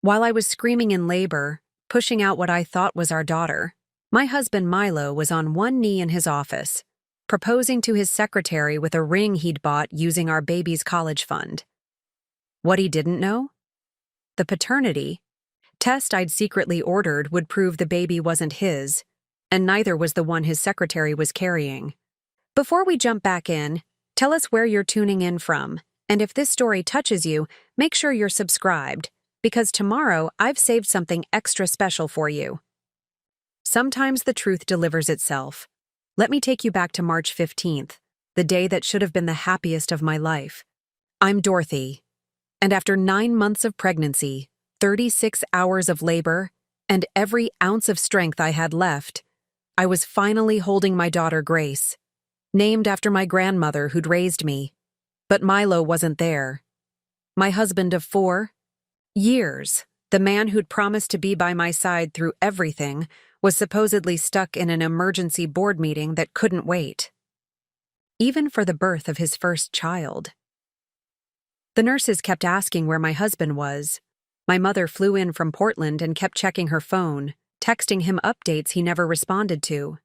While I was screaming in labor, pushing out what I thought was our daughter, my husband Milo was on one knee in his office, proposing to his secretary with a ring he'd bought using our baby's college fund. What he didn't know? The paternity test I'd secretly ordered would prove the baby wasn't his, and neither was the one his secretary was carrying. Before we jump back in, tell us where you're tuning in from, and if this story touches you, make sure you're subscribed, because tomorrow I've saved something extra special for you. Sometimes the truth delivers itself. Let me take you back to March 15th, the day that should have been the happiest of my life. I'm Dorothy, and after 9 months of pregnancy, 36 hours of labor, and every ounce of strength I had left, I was finally holding my daughter Grace, named after my grandmother who'd raised me. But Milo wasn't there. My husband of 4 years, the man who'd promised to be by my side through everything, was supposedly stuck in an emergency board meeting that couldn't wait. Even for the birth of his first child. The nurses kept asking where my husband was. My mother flew in from Portland and kept checking her phone, texting him updates he never responded to.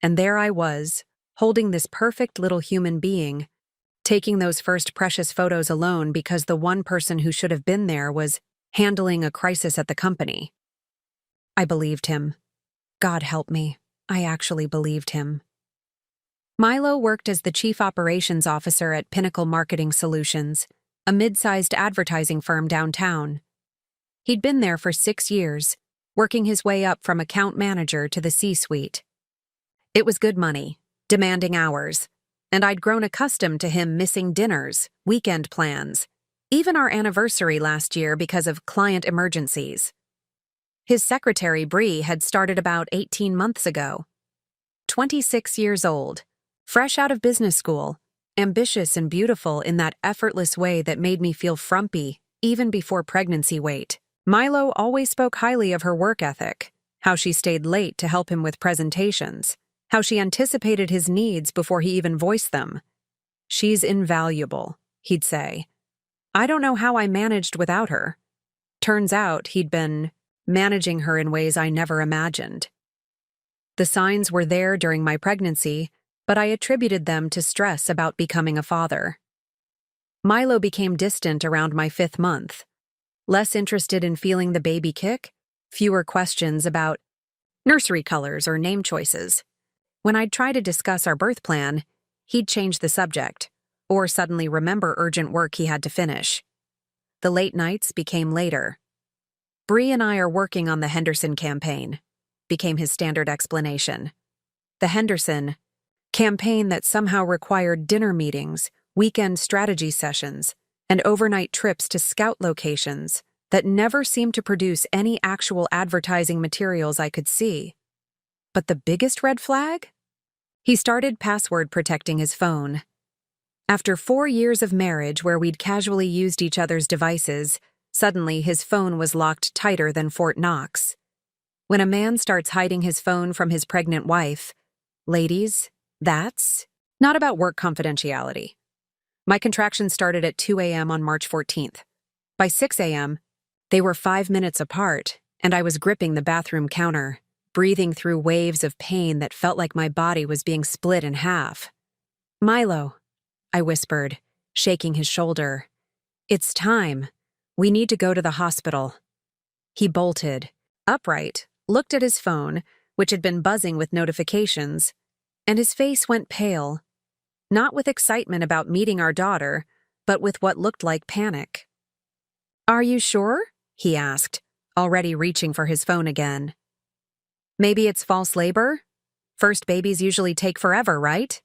And there I was, holding this perfect little human being, taking those first precious photos alone because the one person who should have been there was handling a crisis at the company. I believed him. God help me, I actually believed him. Milo worked as the chief operations officer at Pinnacle Marketing Solutions, a mid-sized advertising firm downtown. He'd been there for 6 years, working his way up from account manager to the C-suite. It was good money, demanding hours, and I'd grown accustomed to him missing dinners, weekend plans, even our anniversary last year because of client emergencies. His secretary, Bree, had started about 18 months ago. 26 years old, fresh out of business school, ambitious and beautiful in that effortless way that made me feel frumpy even before pregnancy weight. Milo always spoke highly of her work ethic, how she stayed late to help him with presentations, how she anticipated his needs before he even voiced them. "She's invaluable," he'd say. "I don't know how I managed without her." Turns out he'd been managing her in ways I never imagined. The signs were there during my pregnancy, but I attributed them to stress about becoming a father. Milo became distant around my 5th month. Less interested in feeling the baby kick, fewer questions about nursery colors or name choices. When I'd try to discuss our birth plan, he'd change the subject, or suddenly remember urgent work he had to finish. The late nights became later. "Bree and I are working on the Henderson campaign," became his standard explanation. The Henderson campaign that somehow required dinner meetings, weekend strategy sessions, and overnight trips to scout locations that never seemed to produce any actual advertising materials I could see. But the biggest red flag? He started password protecting his phone. After 4 years of marriage where we'd casually used each other's devices, suddenly his phone was locked tighter than Fort Knox. When a man starts hiding his phone from his pregnant wife, ladies, that's not about work confidentiality. My contractions started at 2 a.m. on March 14th. By 6 a.m., they were 5 minutes apart, and I was gripping the bathroom counter, breathing through waves of pain that felt like my body was being split in half. "Milo," I whispered, shaking his shoulder. "It's time. We need to go to the hospital." He bolted, upright, looked at his phone, which had been buzzing with notifications, and his face went pale. Not with excitement about meeting our daughter, but with what looked like panic. "Are you sure?" he asked, already reaching for his phone again. "Maybe it's false labor? First babies usually take forever, right?"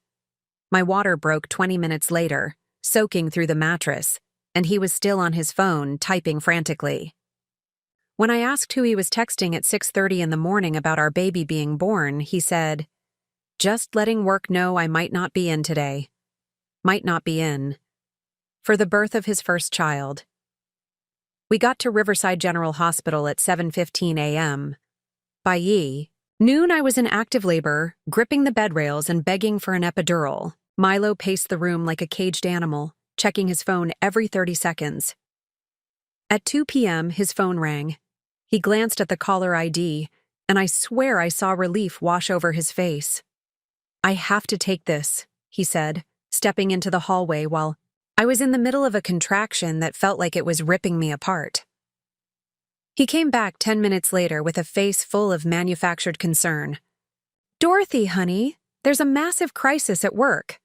My water broke 20 minutes later, soaking through the mattress, and he was still on his phone, typing frantically. When I asked who he was texting at 6:30 in the morning about our baby being born, he said, "Just letting work know I might not be in today. Might not be in." For the birth of his first child. We got to Riverside General Hospital at 7:15 a.m. By noon, I was in active labor, gripping the bed rails and begging for an epidural. Milo paced the room like a caged animal, checking his phone every 30 seconds. At 2 p.m., his phone rang. He glanced at the caller ID, and I swear I saw relief wash over his face. "I have to take this," he said, stepping into the hallway while I was in the middle of a contraction that felt like it was ripping me apart. He came back 10 minutes later with a face full of manufactured concern. "Dorothy, honey, there's a massive crisis at work.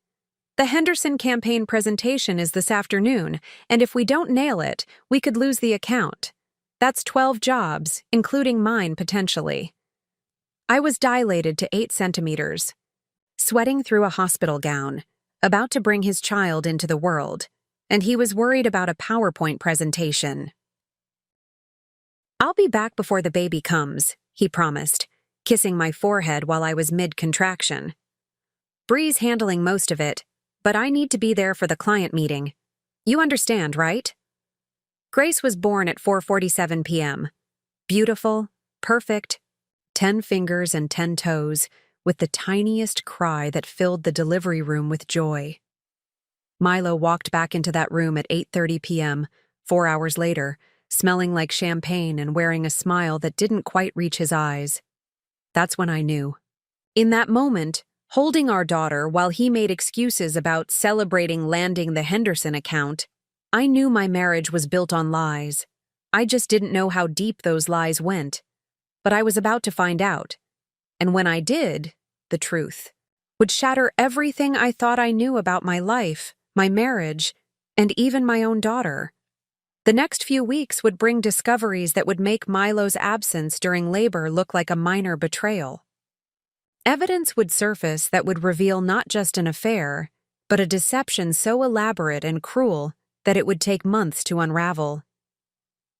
The Henderson campaign presentation is this afternoon, and if we don't nail it, we could lose the account. That's 12 jobs, including mine potentially." I was dilated to 8 centimeters, sweating through a hospital gown, about to bring his child into the world, and he was worried about a PowerPoint presentation. "I'll be back before the baby comes," he promised, kissing my forehead while I was mid-contraction. "Bree's handling most of it, but I need to be there for the client meeting. You understand, right?" Grace was born at 4:47 p.m. Beautiful, perfect, 10 fingers and 10 toes, with the tiniest cry that filled the delivery room with joy. Milo walked back into that room at 8:30 p.m., 4 hours later, smelling like champagne and wearing a smile that didn't quite reach his eyes. That's when I knew. In that moment, holding our daughter while he made excuses about celebrating landing the Henderson account, I knew my marriage was built on lies. I just didn't know how deep those lies went. But I was about to find out. And when I did, the truth would shatter everything I thought I knew about my life, my marriage, and even my own daughter. The next few weeks would bring discoveries that would make Milo's absence during labor look like a minor betrayal. Evidence would surface that would reveal not just an affair, but a deception so elaborate and cruel that it would take months to unravel.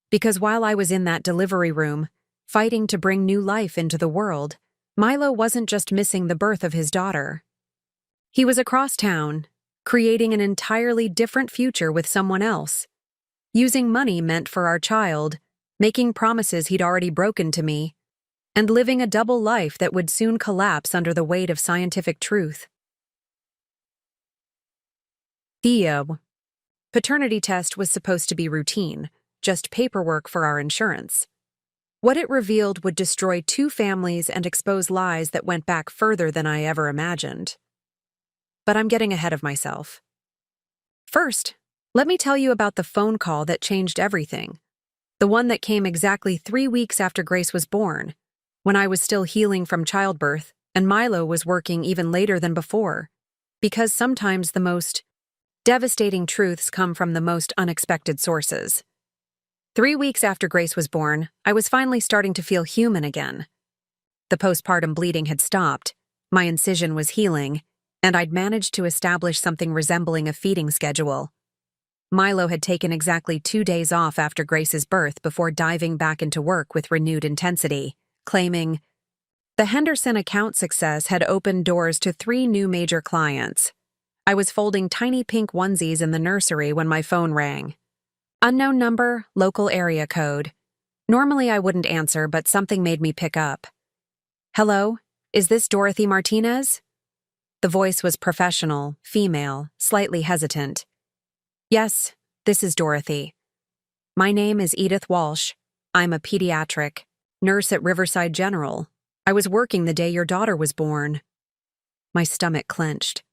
Because while I was in that delivery room, fighting to bring new life into the world, Milo wasn't just missing the birth of his daughter. He was across town, creating an entirely different future with someone else, using money meant for our child, making promises he'd already broken to me, and living a double life that would soon collapse under the weight of scientific truth. The paternity test was supposed to be routine, just paperwork for our insurance. What it revealed would destroy 2 families and expose lies that went back further than I ever imagined. But I'm getting ahead of myself. First, let me tell you about the phone call that changed everything. The one that came exactly 3 weeks after Grace was born, when I was still healing from childbirth and Milo was working even later than before, because sometimes the most devastating truths come from the most unexpected sources. 3 weeks after Grace was born, I was finally starting to feel human again. The postpartum bleeding had stopped, my incision was healing, and I'd managed to establish something resembling a feeding schedule. Milo had taken exactly 2 days off after Grace's birth before diving back into work with renewed intensity, claiming, "The Henderson account success had opened doors to 3 new major clients." I was folding tiny pink onesies in the nursery when my phone rang. Unknown number, local area code. Normally I wouldn't answer, but something made me pick up. "Hello, is this Dorothy Martinez?" The voice was professional, female, slightly hesitant. "Yes, this is Dorothy. My name is Edith Walsh. I'm a pediatric nurse at Riverside General. I was working the day your daughter was born." My stomach clenched.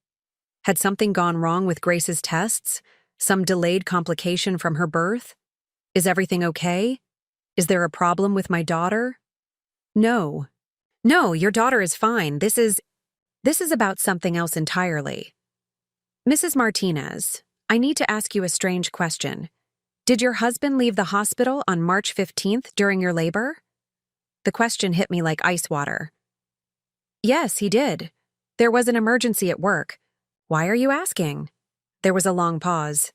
Had something gone wrong with Grace's tests? Some delayed complication from her birth? Is everything okay? Is there a problem with my daughter? No. No, your daughter is fine. This is about something else entirely. "Mrs. Martinez, I need to ask you a strange question. Did your husband leave the hospital on March 15th during your labor?" The question hit me like ice water. "Yes, he did. There was an emergency at work. Why are you asking?" There was a long pause.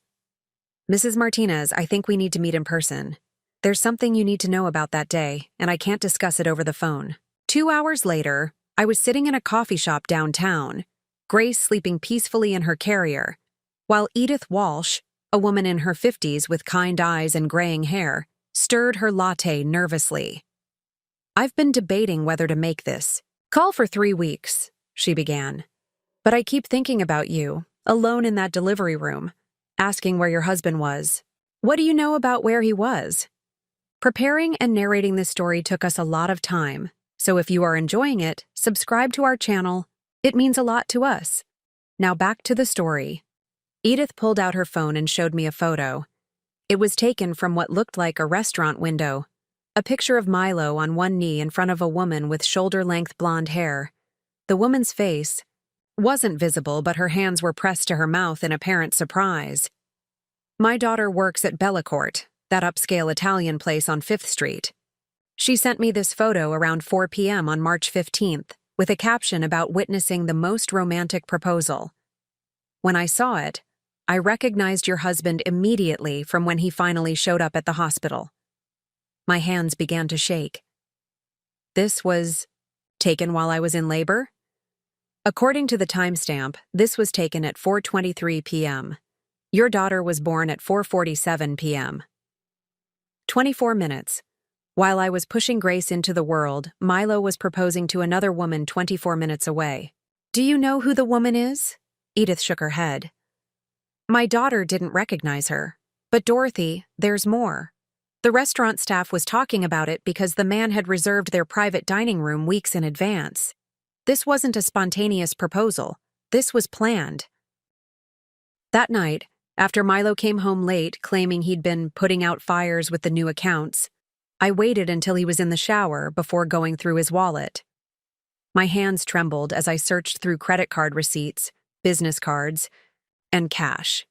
"Mrs. Martinez, I think we need to meet in person. There's something you need to know about that day, and I can't discuss it over the phone." 2 hours later, I was sitting in a coffee shop downtown, Grace sleeping peacefully in her carrier, while Edith Walsh, a woman in her 50s with kind eyes and graying hair, stirred her latte nervously. "I've been debating whether to make this call for 3 weeks," she began. "But I keep thinking about you, alone in that delivery room, asking where your husband was. What do you know about where he was? Preparing and narrating this story took us a lot of time, so if you are enjoying it, subscribe to our channel. It means a lot to us. Now back to the story. Edith pulled out her phone and showed me a photo. It was taken from what looked like a restaurant window. A picture of Milo on one knee in front of a woman with shoulder-length blonde hair. The woman's face wasn't visible, but her hands were pressed to her mouth in apparent surprise. My daughter works at Bellacourt, that upscale Italian place on 5th Street. She sent me this photo around 4 p.m. on March 15th, with a caption about witnessing the most romantic proposal. When I saw it, I recognized your husband immediately from when he finally showed up at the hospital. My hands began to shake. This was taken while I was in labor? According to the timestamp, this was taken at 4:23 p.m. Your daughter was born at 4:47 p.m. 24 minutes. While I was pushing Grace into the world, Milo was proposing to another woman 24 minutes away. Do you know who the woman is? Edith shook her head. My daughter didn't recognize her. But Dorothy, there's more. The restaurant staff was talking about it because the man had reserved their private dining room weeks in advance. This wasn't a spontaneous proposal. This was planned. That night, after Milo came home late claiming he'd been putting out fires with the new accounts, I waited until he was in the shower before going through his wallet. My hands trembled as I searched through credit card receipts, business cards, and cash.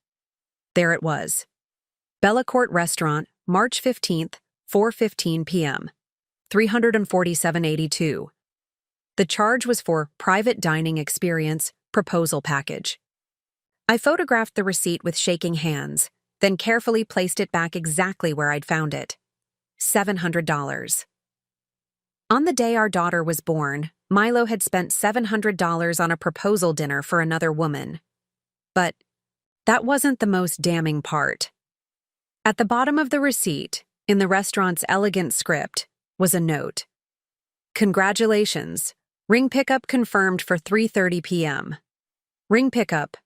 There it was. Bellacourt Restaurant, March 15th, 4:15 p.m. $347.82. The charge was for private dining experience proposal package. I photographed the receipt with shaking hands, then carefully placed it back exactly where I'd found it. $700. On the day our daughter was born, Milo had spent $700 on a proposal dinner for another woman. But that wasn't the most damning part. At the bottom of the receipt, in the restaurant's elegant script, was a note. Congratulations. Ring pickup confirmed for 3:30 p.m. Ring pickup.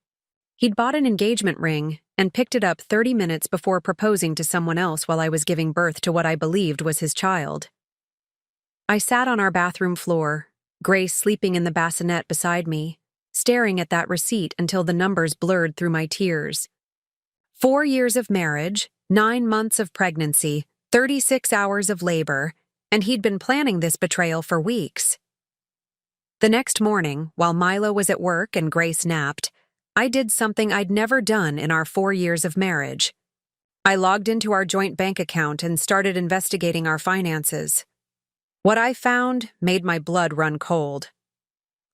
He'd bought an engagement ring and picked it up 30 minutes before proposing to someone else while I was giving birth to what I believed was his child. I sat on our bathroom floor, Grace sleeping in the bassinet beside me, staring at that receipt until the numbers blurred through my tears. 4 years of marriage, 9 months of pregnancy, 36 hours of labor, and he'd been planning this betrayal for weeks. The next morning, while Milo was at work and Grace napped, I did something I'd never done in our 4 years of marriage. I logged into our joint bank account and started investigating our finances. What I found made my blood run cold.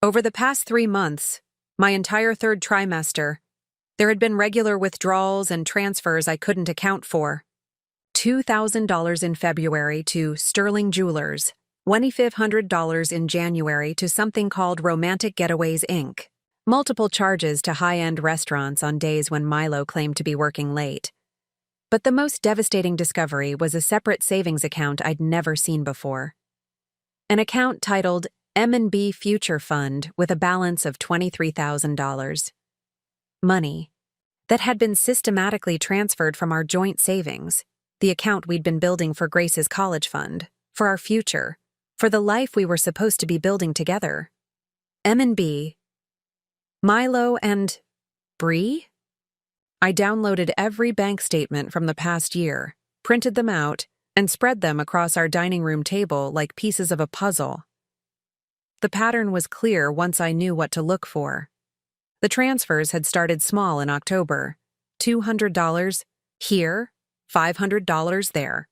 Over the past 3 months, my entire third trimester, there had been regular withdrawals and transfers I couldn't account for. $2,000 in February to Sterling Jewelers, $2,500 in January to something called Romantic Getaways, Inc., multiple charges to high-end restaurants on days when Milo claimed to be working late. But the most devastating discovery was a separate savings account I'd never seen before. An account titled M&B Future Fund with a balance of $23,000. Money that had been systematically transferred from our joint savings, the account we'd been building for Grace's college fund, for our future, for the life we were supposed to be building together. M&B, Milo and Bree? I downloaded every bank statement from the past year, printed them out, and spread them across our dining room table like pieces of a puzzle. The pattern was clear once I knew what to look for. The transfers had started small in October, $200 here, $500 there.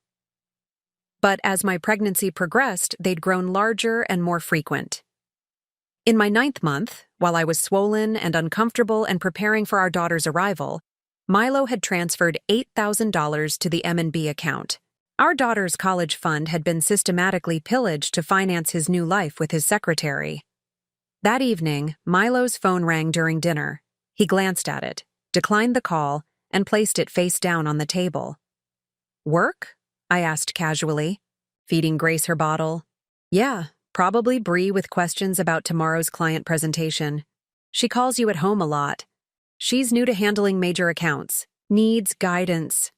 But as my pregnancy progressed, they'd grown larger and more frequent. In my 9th month, while I was swollen and uncomfortable and preparing for our daughter's arrival, Milo had transferred $8,000 to the M&B account. Our daughter's college fund had been systematically pillaged to finance his new life with his secretary. That evening, Milo's phone rang during dinner. He glanced at it, declined the call, and placed it face down on the table. Work? I asked casually, feeding Grace her bottle. Yeah, probably Bree with questions about tomorrow's client presentation. She calls you at home a lot. She's new to handling major accounts, needs guidance.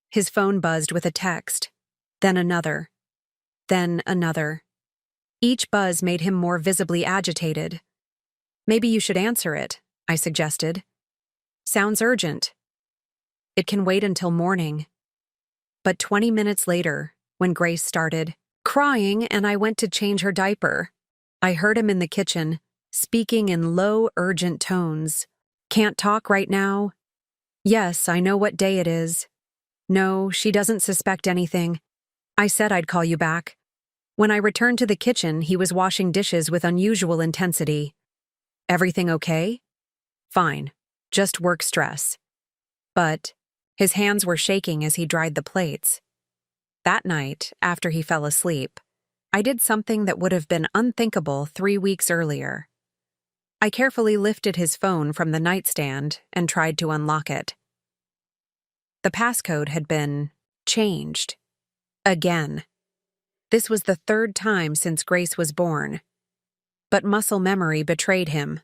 His phone buzzed with a text. Then another. Then another. Each buzz made him more visibly agitated. "Maybe you should answer it," I suggested. "Sounds urgent." "It can wait until morning." But 20 minutes later, when Grace started crying and I went to change her diaper, I heard him in the kitchen, speaking in low, urgent tones. "Can't talk right now?" "Yes, I know what day it is." "No, she doesn't suspect anything. I said I'd call you back." When I returned to the kitchen, he was washing dishes with unusual intensity. "Everything okay?" "Fine. Just work stress." But his hands were shaking as he dried the plates. That night, after he fell asleep, I did something that would have been unthinkable 3 weeks earlier. I carefully lifted his phone from the nightstand and tried to unlock it. The passcode had been changed. Again. This was the 3rd time since Grace was born. But muscle memory betrayed him.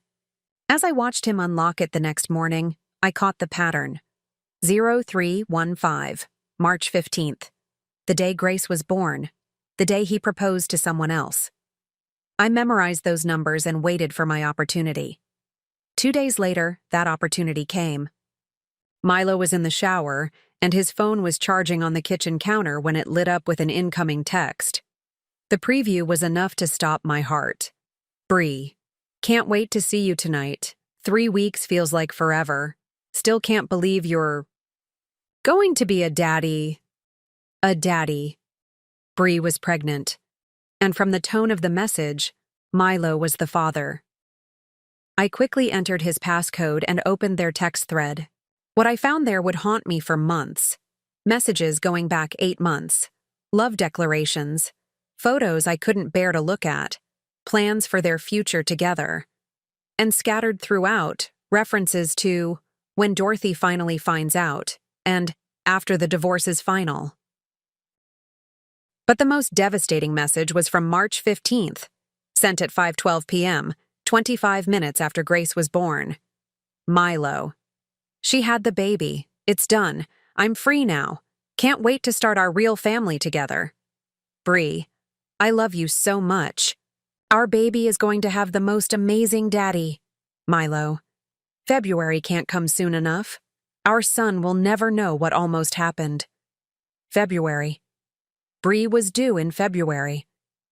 As I watched him unlock it the next morning, I caught the pattern. 0315, March 15th. The day Grace was born. The day he proposed to someone else. I memorized those numbers and waited for my opportunity. 2 days later, that opportunity came. Milo was in the shower, and his phone was charging on the kitchen counter when it lit up with an incoming text. The preview was enough to stop my heart. "Bree, can't wait to see you tonight. 3 weeks feels like forever. Still can't believe you're going to be a daddy." A daddy. Bree was pregnant. And from the tone of the message, Milo was the father. I quickly entered his passcode and opened their text thread. What I found there would haunt me for months. Messages going back 8 months. Love declarations. Photos I couldn't bear to look at. Plans for their future together. And scattered throughout, references to "when Dorothy finally finds out" and "after the divorce is final." But the most devastating message was from March 15th, sent at 5:12 p.m., 25 minutes after Grace was born. Milo. "She had the baby. It's done. I'm free now. Can't wait to start our real family together." Bree. "I love you so much. Our baby is going to have the most amazing daddy." Milo. "February can't come soon enough. Our son will never know what almost happened." February. Bree was due in February,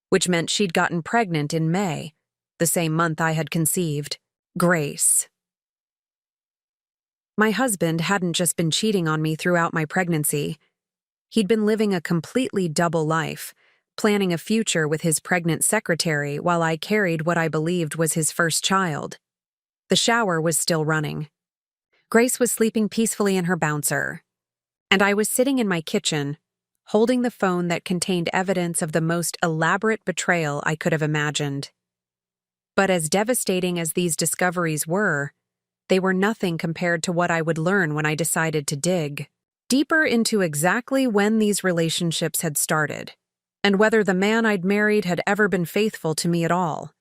which meant she'd gotten pregnant in May, the same month I had conceived. Grace. My husband hadn't just been cheating on me throughout my pregnancy. He'd been living a completely double life, planning a future with his pregnant secretary while I carried what I believed was his first child. The shower was still running. Grace was sleeping peacefully in her bouncer, and I was sitting in my kitchen, holding the phone that contained evidence of the most elaborate betrayal I could have imagined. But as devastating as these discoveries were, they were nothing compared to what I would learn when I decided to dig deeper into exactly when these relationships had started, and whether the man I'd married had ever been faithful to me at all.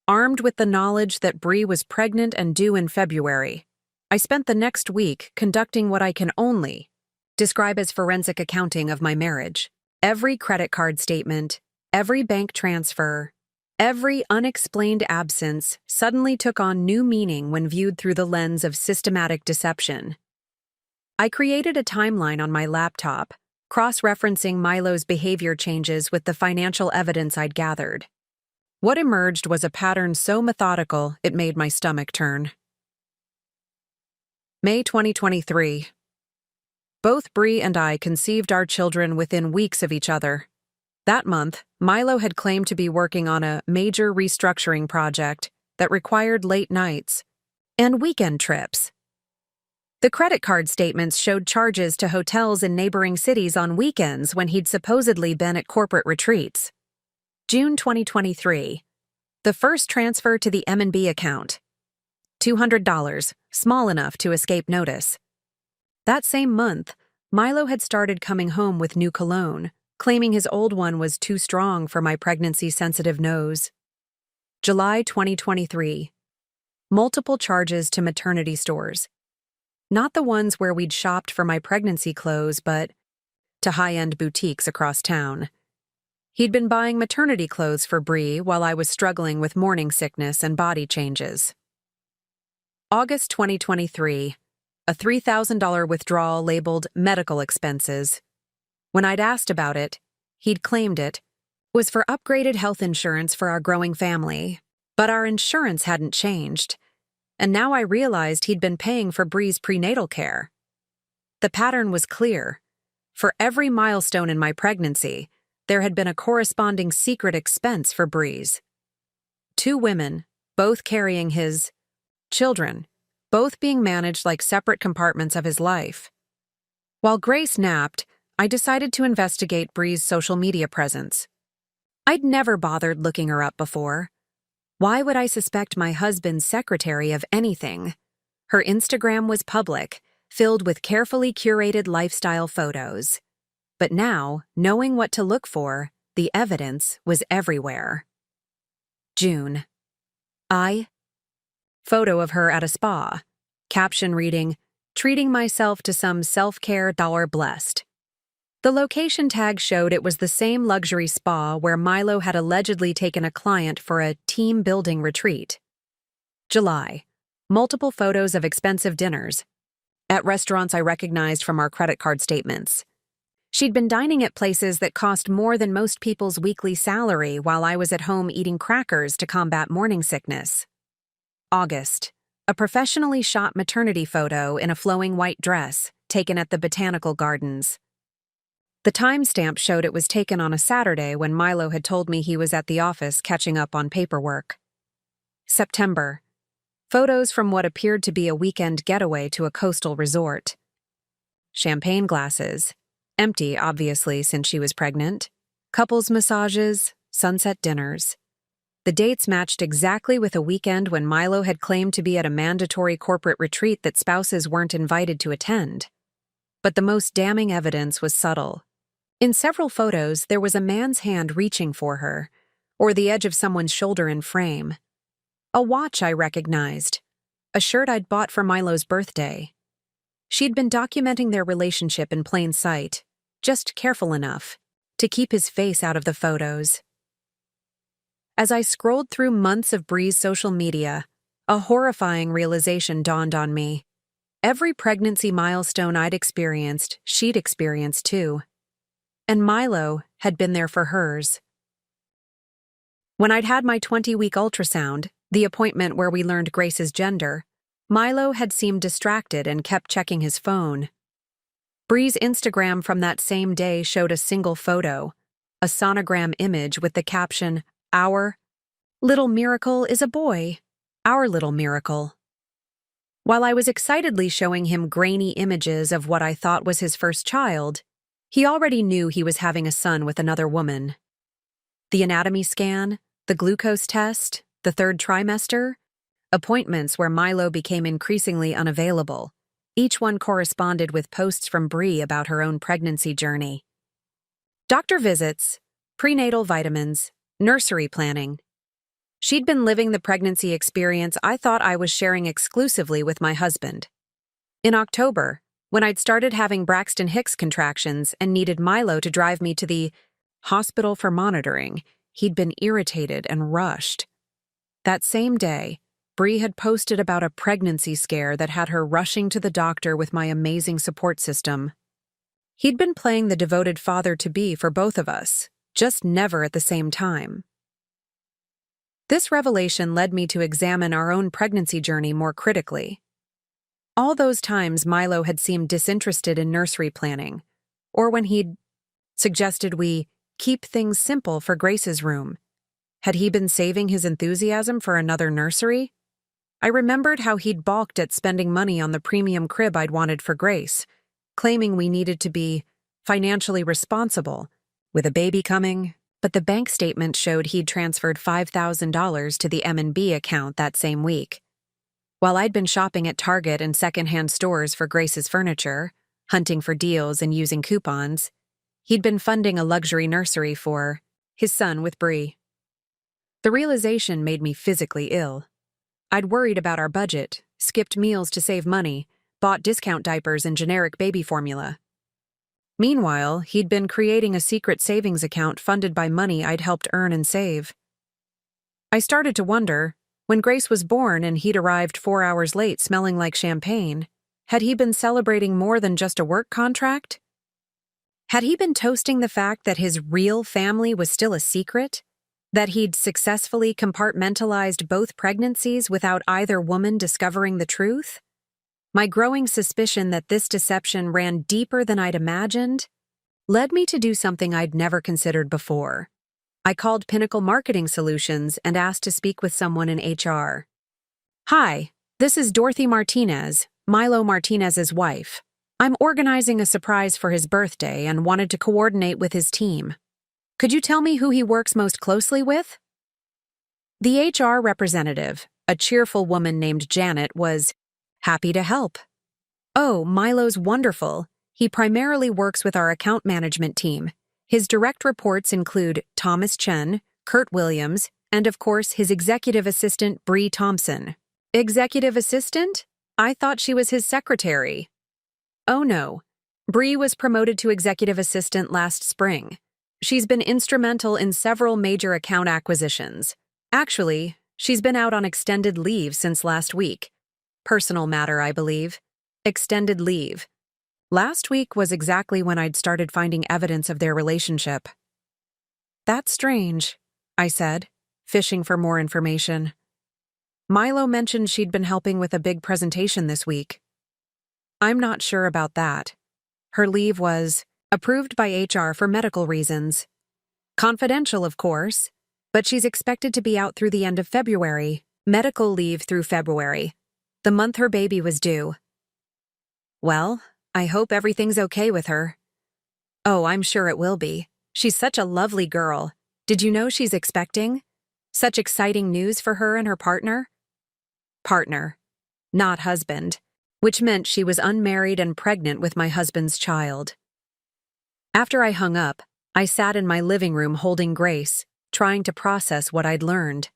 Armed with the knowledge that Bree was pregnant and due in February, I spent the next week conducting what I can only describe as forensic accounting of my marriage. Every credit card statement, every bank transfer, every unexplained absence suddenly took on new meaning when viewed through the lens of systematic deception. I created a timeline on my laptop, cross-referencing Milo's behavior changes with the financial evidence I'd gathered. What emerged was a pattern so methodical it made my stomach turn. May 2023. Both Bree and I conceived our children within weeks of each other. That month, Milo had claimed to be working on a major restructuring project that required late nights and weekend trips. The credit card statements showed charges to hotels in neighboring cities on weekends when he'd supposedly been at corporate retreats. June 2023. The first transfer to the M&B account. $200, small enough to escape notice. That same month, Milo had started coming home with new cologne, claiming his old one was too strong for my pregnancy-sensitive nose. July 2023. Multiple charges to maternity stores. Not the ones where we'd shopped for my pregnancy clothes, but to high-end boutiques across town. He'd been buying maternity clothes for Bree while I was struggling with morning sickness and body changes. August 2023, a $3,000 withdrawal labeled medical expenses. When I'd asked about it, he'd claimed it was for upgraded health insurance for our growing family, but our insurance hadn't changed, and now I realized he'd been paying for Bree's prenatal care. The pattern was clear. For every milestone in my pregnancy, there had been a corresponding secret expense for Bree's. 2 women, both carrying his children, both being managed like separate compartments of his life. While Grace napped, I decided to investigate Bree's social media presence. I'd never bothered looking her up before. Why would I suspect my husband's secretary of anything? Her Instagram was public, filled with carefully curated lifestyle photos. But now, knowing what to look for, the evidence was everywhere. June. Photo of her at a spa. Caption reading, "Treating myself to some self-care $blessed." The location tag showed it was the same luxury spa where Milo had allegedly taken a client for a team-building retreat. July. Multiple photos of expensive dinners at restaurants I recognized from our credit card statements. She'd been dining at places that cost more than most people's weekly salary while I was at home eating crackers to combat morning sickness. August. A professionally shot maternity photo in a flowing white dress, taken at the Botanical Gardens. The timestamp showed it was taken on a Saturday when Milo had told me he was at the office catching up on paperwork. September. Photos from what appeared to be a weekend getaway to a coastal resort. Champagne glasses, empty obviously since she was pregnant, couples massages, sunset dinners. The dates matched exactly with a weekend when Milo had claimed to be at a mandatory corporate retreat that spouses weren't invited to attend. But the most damning evidence was subtle. In several photos, there was a man's hand reaching for her, or the edge of someone's shoulder in frame. A watch I recognized, a shirt I'd bought for Milo's birthday. She'd been documenting their relationship in plain sight, just careful enough to keep his face out of the photos. As I scrolled through months of Bree's social media, a horrifying realization dawned on me. Every pregnancy milestone I'd experienced, she'd experienced too. And Milo had been there for hers. When I'd had my 20-week ultrasound, the appointment where we learned Grace's gender, Milo had seemed distracted and kept checking his phone. Bree's Instagram from that same day showed a single photo, a sonogram image with the caption, "Our little miracle is a boy. Our little miracle." While I was excitedly showing him grainy images of what I thought was his first child, he already knew he was having a son with another woman. The anatomy scan, the glucose test, the 3rd trimester, appointments where Milo became increasingly unavailable. Each one corresponded with posts from Bree about her own pregnancy journey. Doctor visits, prenatal vitamins, nursery planning. She'd been living the pregnancy experience I thought I was sharing exclusively with my husband. In October, when I'd started having Braxton Hicks contractions and needed Milo to drive me to the hospital for monitoring, he'd been irritated and rushed. That same day, Bree had posted about a pregnancy scare that had her rushing to the doctor with my amazing support system. He'd been playing the devoted father-to-be for both of us, just never at the same time. This revelation led me to examine our own pregnancy journey more critically. All those times Milo had seemed disinterested in nursery planning, or when he'd suggested we keep things simple for Grace's room. Had he been saving his enthusiasm for another nursery? I remembered how he'd balked at spending money on the premium crib I'd wanted for Grace, claiming we needed to be financially responsible, with a baby coming, but the bank statement showed he'd transferred $5,000 to the M&B account that same week. While I'd been shopping at Target and secondhand stores for Grace's furniture, hunting for deals and using coupons, he'd been funding a luxury nursery for his son with Bree. The realization made me physically ill. I'd worried about our budget, skipped meals to save money, bought discount diapers and generic baby formula. Meanwhile, he'd been creating a secret savings account funded by money I'd helped earn and save. I started to wonder, when Grace was born and he'd arrived 4 hours late smelling like champagne, had he been celebrating more than just a work contract? Had he been toasting the fact that his real family was still a secret? That he'd successfully compartmentalized both pregnancies without either woman discovering the truth? My growing suspicion that this deception ran deeper than I'd imagined led me to do something I'd never considered before. I called Pinnacle Marketing Solutions and asked to speak with someone in HR. "Hi, this is Dorothy Martinez, Milo Martinez's wife. I'm organizing a surprise for his birthday and wanted to coordinate with his team. Could you tell me who he works most closely with?" The HR representative, a cheerful woman named Janet, was happy to help. "Oh, Milo's wonderful. He primarily works with our account management team. His direct reports include Thomas Chen, Kurt Williams, and of course his executive assistant, Bree Thompson." Executive assistant? I thought she was his secretary. Oh no. Bree was promoted to executive assistant last spring. She's been instrumental in several major account acquisitions. Actually, she's been out on extended leave since last week. Personal matter, I believe. Extended leave. Last week was exactly when I'd started finding evidence of their relationship. "That's strange," I said, fishing for more information. "Milo mentioned she'd been helping with a big presentation this week." "I'm not sure about that. Her leave was approved by HR for medical reasons. Confidential, of course, but she's expected to be out through the end of February. Medical leave through February, the month her baby was due." "Well, I hope everything's okay with her." "Oh, I'm sure it will be. She's such a lovely girl. Did you know she's expecting? Such exciting news for her and her partner." Partner, not husband, which meant she was unmarried and pregnant with my husband's child. After I hung up, I sat in my living room holding Grace, trying to process what I'd learned.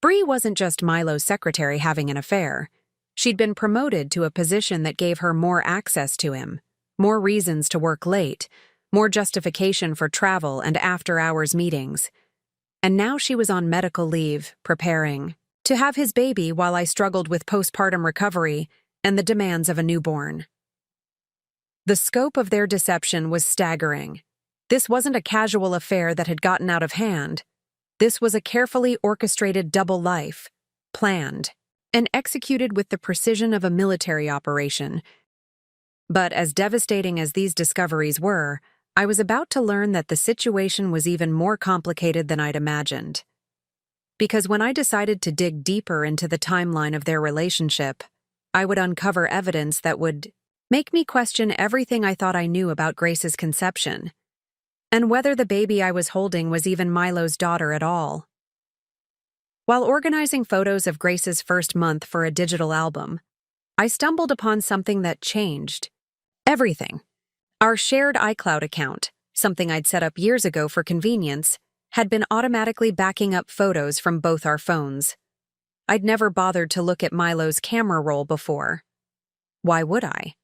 Bree wasn't just Milo's secretary having an affair. She'd been promoted to a position that gave her more access to him, more reasons to work late, more justification for travel and after-hours meetings. And now she was on medical leave, preparing to have his baby while I struggled with postpartum recovery and the demands of a newborn. The scope of their deception was staggering. This wasn't a casual affair that had gotten out of hand. This was a carefully orchestrated double life, planned, and executed with the precision of a military operation. But as devastating as these discoveries were, I was about to learn that the situation was even more complicated than I'd imagined. Because when I decided to dig deeper into the timeline of their relationship, I would uncover evidence that would make me question everything I thought I knew about Grace's conception, and whether the baby I was holding was even Milo's daughter at all. While organizing photos of Grace's first month for a digital album, I stumbled upon something that changed everything. Our shared iCloud account, something I'd set up years ago for convenience, had been automatically backing up photos from both our phones. I'd never bothered to look at Milo's camera roll before. Why would I?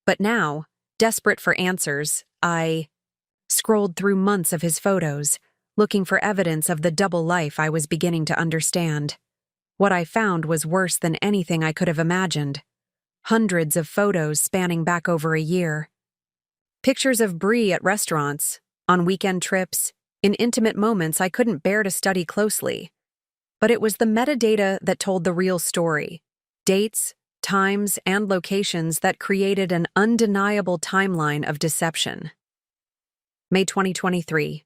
But now, desperate for answers, I scrolled through months of his photos, looking for evidence of the double life I was beginning to understand. What I found was worse than anything I could have imagined. Hundreds of photos spanning back over a year. Pictures of Bree at restaurants, on weekend trips, in intimate moments I couldn't bear to study closely. But it was the metadata that told the real story. Dates, times, and locations that created an undeniable timeline of deception. May 2023.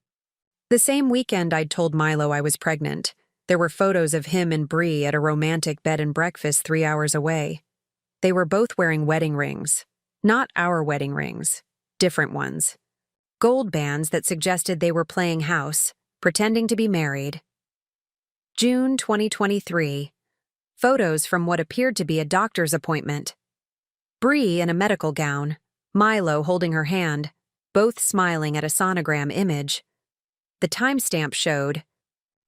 The same weekend I'd told Milo I was pregnant, there were photos of him and Bree at a romantic bed and breakfast 3 hours away. They were both wearing wedding rings. Not our wedding rings. Different ones. Gold bands that suggested they were playing house, pretending to be married. June 2023. Photos from what appeared to be a doctor's appointment. Bree in a medical gown, Milo holding her hand, both smiling at a sonogram image. The timestamp showed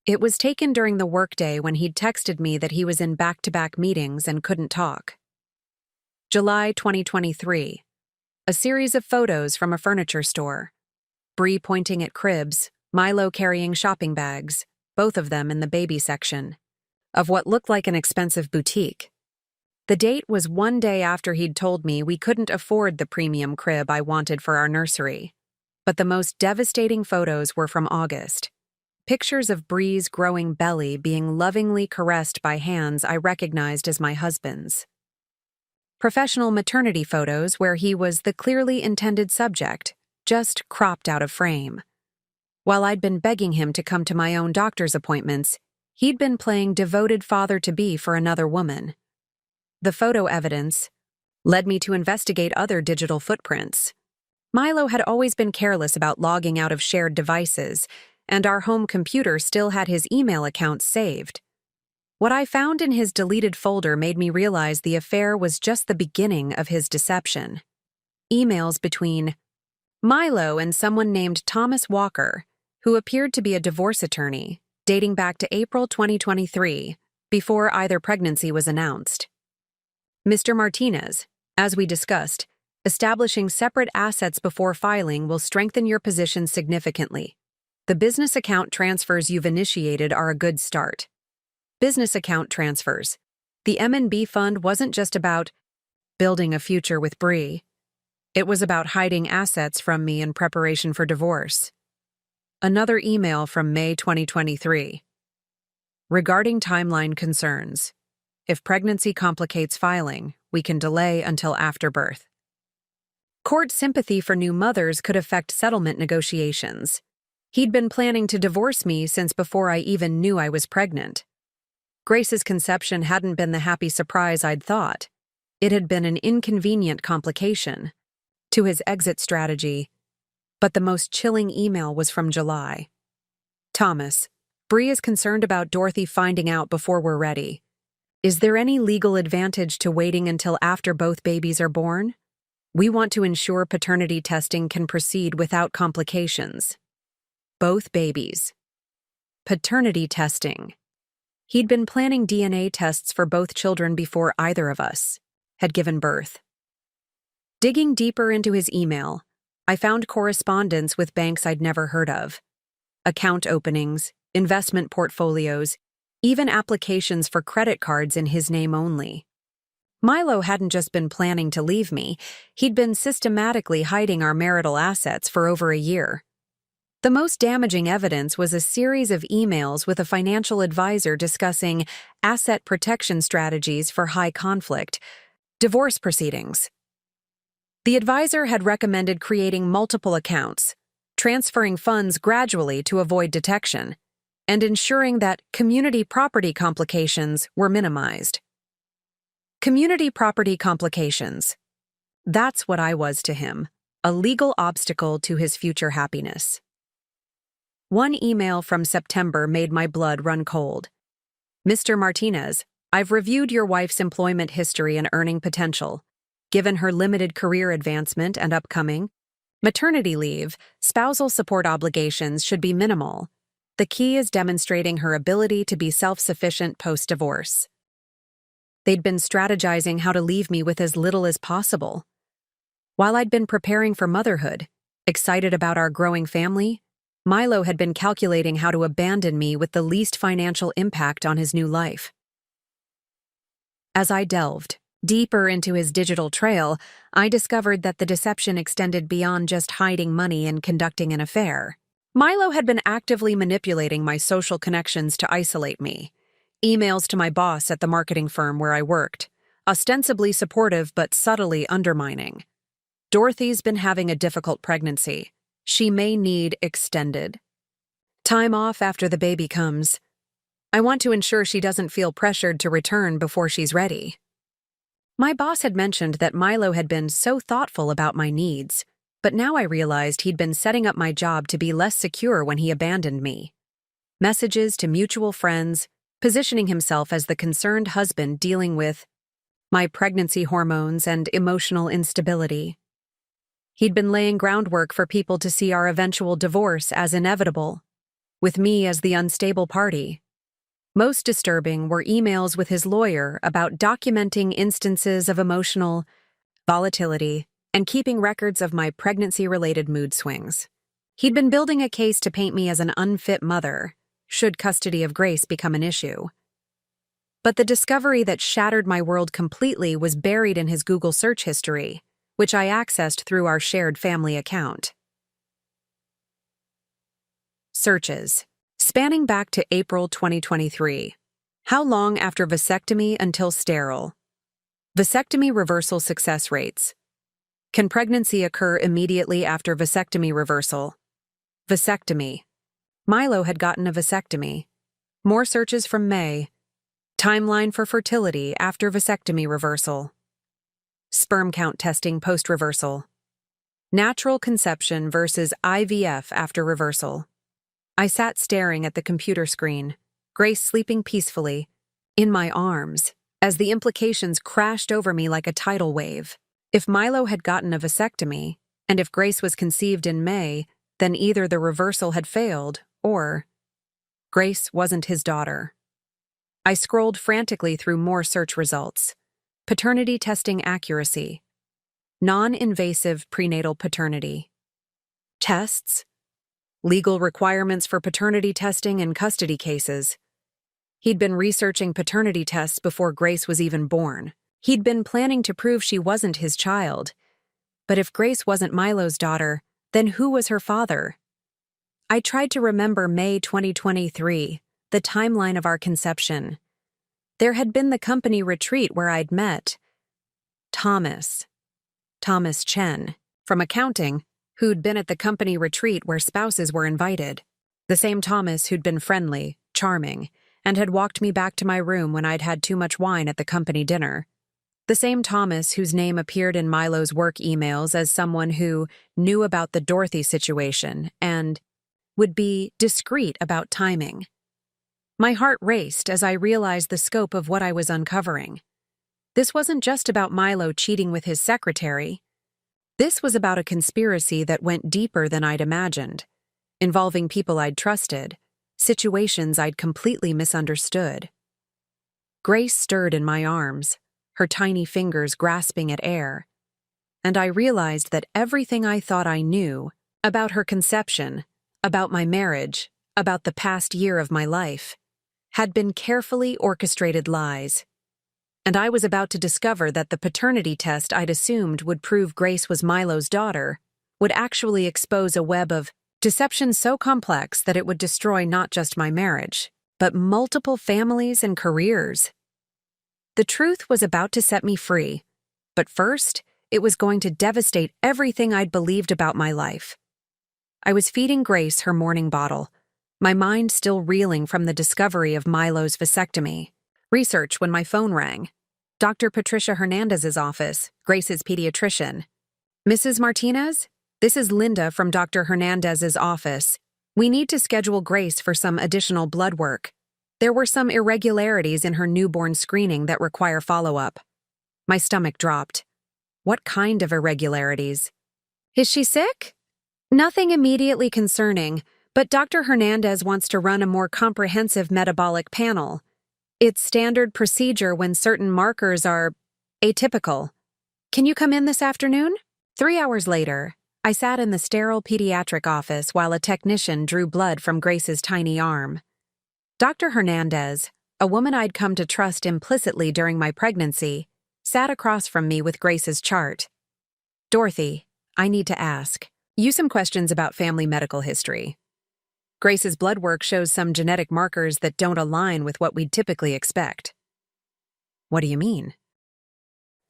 it was taken during the workday when he'd texted me that he was in back-to-back meetings and couldn't talk. July 2023. A series of photos from a furniture store. Bree pointing at cribs, Milo carrying shopping bags, both of them in the baby section, of what looked like an expensive boutique. The date was one day after he'd told me we couldn't afford the premium crib I wanted for our nursery. But the most devastating photos were from August. Pictures of Bree's growing belly being lovingly caressed by hands I recognized as my husband's. Professional maternity photos where he was the clearly intended subject, just cropped out of frame. While I'd been begging him to come to my own doctor's appointments, he'd been playing devoted father-to-be for another woman. The photo evidence led me to investigate other digital footprints. Milo had always been careless about logging out of shared devices, and our home computer still had his email accounts saved. What I found in his deleted folder made me realize the affair was just the beginning of his deception. Emails between Milo and someone named Thomas Walker, who appeared to be a divorce attorney, dating back to April 2023, before either pregnancy was announced. Mr. Martinez, as we discussed, establishing separate assets before filing will strengthen your position significantly. The business account transfers you've initiated are a good start. Business account transfers. The M&B fund wasn't just about building a future with Bree. It was about hiding assets from me in preparation for divorce. Another email from May 2023. Regarding timeline concerns. If pregnancy complicates filing, we can delay until after birth. Court sympathy for new mothers could affect settlement negotiations. He'd been planning to divorce me since before I even knew I was pregnant. Grace's conception hadn't been the happy surprise I'd thought. It had been an inconvenient complication to his exit strategy. But the most chilling email was from July. Thomas, Bree is concerned about Dorothy finding out before we're ready. Is there any legal advantage to waiting until after both babies are born? We want to ensure paternity testing can proceed without complications. Both babies. Paternity testing. He'd been planning DNA tests for both children before either of us had given birth. Digging deeper into his email, I found correspondence with banks I'd never heard of. Account openings, investment portfolios, even applications for credit cards in his name only. Milo hadn't just been planning to leave me, he'd been systematically hiding our marital assets for over a year. The most damaging evidence was a series of emails with a financial advisor discussing asset protection strategies for high conflict, divorce proceedings. The advisor had recommended creating multiple accounts, transferring funds gradually to avoid detection, and ensuring that community property complications were minimized. Community property complications. That's what I was to him, a legal obstacle to his future happiness. One email from September made my blood run cold. Mr. Martinez, I've reviewed your wife's employment history and earning potential. Given her limited career advancement and upcoming maternity leave, spousal support obligations should be minimal. The key is demonstrating her ability to be self-sufficient post-divorce. They'd been strategizing how to leave me with as little as possible. While I'd been preparing for motherhood, excited about our growing family, Milo had been calculating how to abandon me with the least financial impact on his new life. As I delved deeper into his digital trail, I discovered that the deception extended beyond just hiding money and conducting an affair. Milo had been actively manipulating my social connections to isolate me. Emails to my boss at the marketing firm where I worked, ostensibly supportive but subtly undermining. Dorothy's been having a difficult pregnancy. She may need extended time off after the baby comes. I want to ensure she doesn't feel pressured to return before she's ready. My boss had mentioned that Milo had been so thoughtful about my needs, but now I realized he'd been setting up my job to be less secure when he abandoned me. Messages to mutual friends, positioning himself as the concerned husband dealing with my pregnancy hormones and emotional instability. He'd been laying groundwork for people to see our eventual divorce as inevitable, with me as the unstable party. Most disturbing were emails with his lawyer about documenting instances of emotional volatility and keeping records of my pregnancy-related mood swings. He'd been building a case to paint me as an unfit mother, should custody of Grace become an issue. But the discovery that shattered my world completely was buried in his Google search history, which I accessed through our shared family account. Searches. Spanning back to April 2023. How long after vasectomy until sterile? Vasectomy reversal success rates. Can pregnancy occur immediately after vasectomy reversal? Vasectomy. Milo had gotten a vasectomy. More searches from May. Timeline for fertility after vasectomy reversal. Sperm count testing post-reversal. Natural conception versus IVF after reversal. I sat staring at the computer screen, Grace sleeping peacefully, in my arms, as the implications crashed over me like a tidal wave. If Milo had gotten a vasectomy, and if Grace was conceived in May, then either the reversal had failed, or Grace wasn't his daughter. I scrolled frantically through more search results. Paternity testing accuracy. Non-invasive prenatal paternity. Tests. Legal requirements for paternity testing in custody cases. He'd been researching paternity tests before Grace was even born. He'd been planning to prove she wasn't his child. But if Grace wasn't Milo's daughter, then who was her father? I tried to remember May 2023, the timeline of our conception. There had been the company retreat where I'd met Thomas Chen, from accounting, who'd been at the company retreat where spouses were invited. The same Thomas who'd been friendly, charming, and had walked me back to my room when I'd had too much wine at the company dinner. The same Thomas whose name appeared in Milo's work emails as someone who knew about the Dorothy situation and would be discreet about timing. My heart raced as I realized the scope of what I was uncovering. This wasn't just about Milo cheating with his secretary. This was about a conspiracy that went deeper than I'd imagined, involving people I'd trusted, situations I'd completely misunderstood. Grace stirred in my arms, her tiny fingers grasping at air, and I realized that everything I thought I knew about her conception, about my marriage, about the past year of my life, had been carefully orchestrated lies. And I was about to discover that the paternity test I'd assumed would prove Grace was Milo's daughter would actually expose a web of deception so complex that it would destroy not just my marriage, but multiple families and careers. The truth was about to set me free, but first, it was going to devastate everything I'd believed about my life. I was feeding Grace her morning bottle, my mind still reeling from the discovery of Milo's vasectomy. Research when my phone rang. Dr. Patricia Hernandez's office, Grace's pediatrician. Mrs. Martinez? This is Linda from Dr. Hernandez's office. We need to schedule Grace for some additional blood work. There were some irregularities in her newborn screening that require follow-up. My stomach dropped. What kind of irregularities? Is she sick? Nothing immediately concerning, but Dr. Hernandez wants to run a more comprehensive metabolic panel. It's standard procedure when certain markers are atypical. Can you come in this afternoon? 3 hours later, I sat in the sterile pediatric office while a technician drew blood from Grace's tiny arm. Dr. Hernandez, a woman I'd come to trust implicitly during my pregnancy, sat across from me with Grace's chart. Dorothy, I need to ask you some questions about family medical history. Grace's blood work shows some genetic markers that don't align with what we'd typically expect. What do you mean?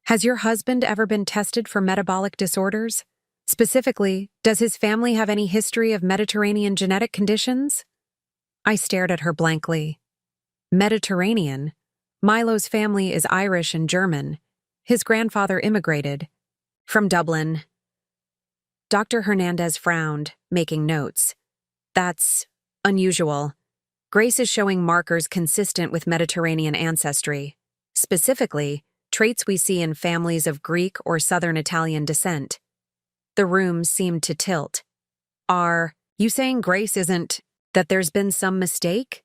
Has your husband ever been tested for metabolic disorders? Specifically, does his family have any history of Mediterranean genetic conditions? I stared at her blankly. Mediterranean? Milo's family is Irish and German. His grandfather immigrated from Dublin. Dr. Hernandez frowned, making notes. That's unusual. Grace is showing markers consistent with Mediterranean ancestry, specifically, traits we see in families of Greek or Southern Italian descent. The room seemed to tilt. Are you saying Grace isn't, that there's been some mistake?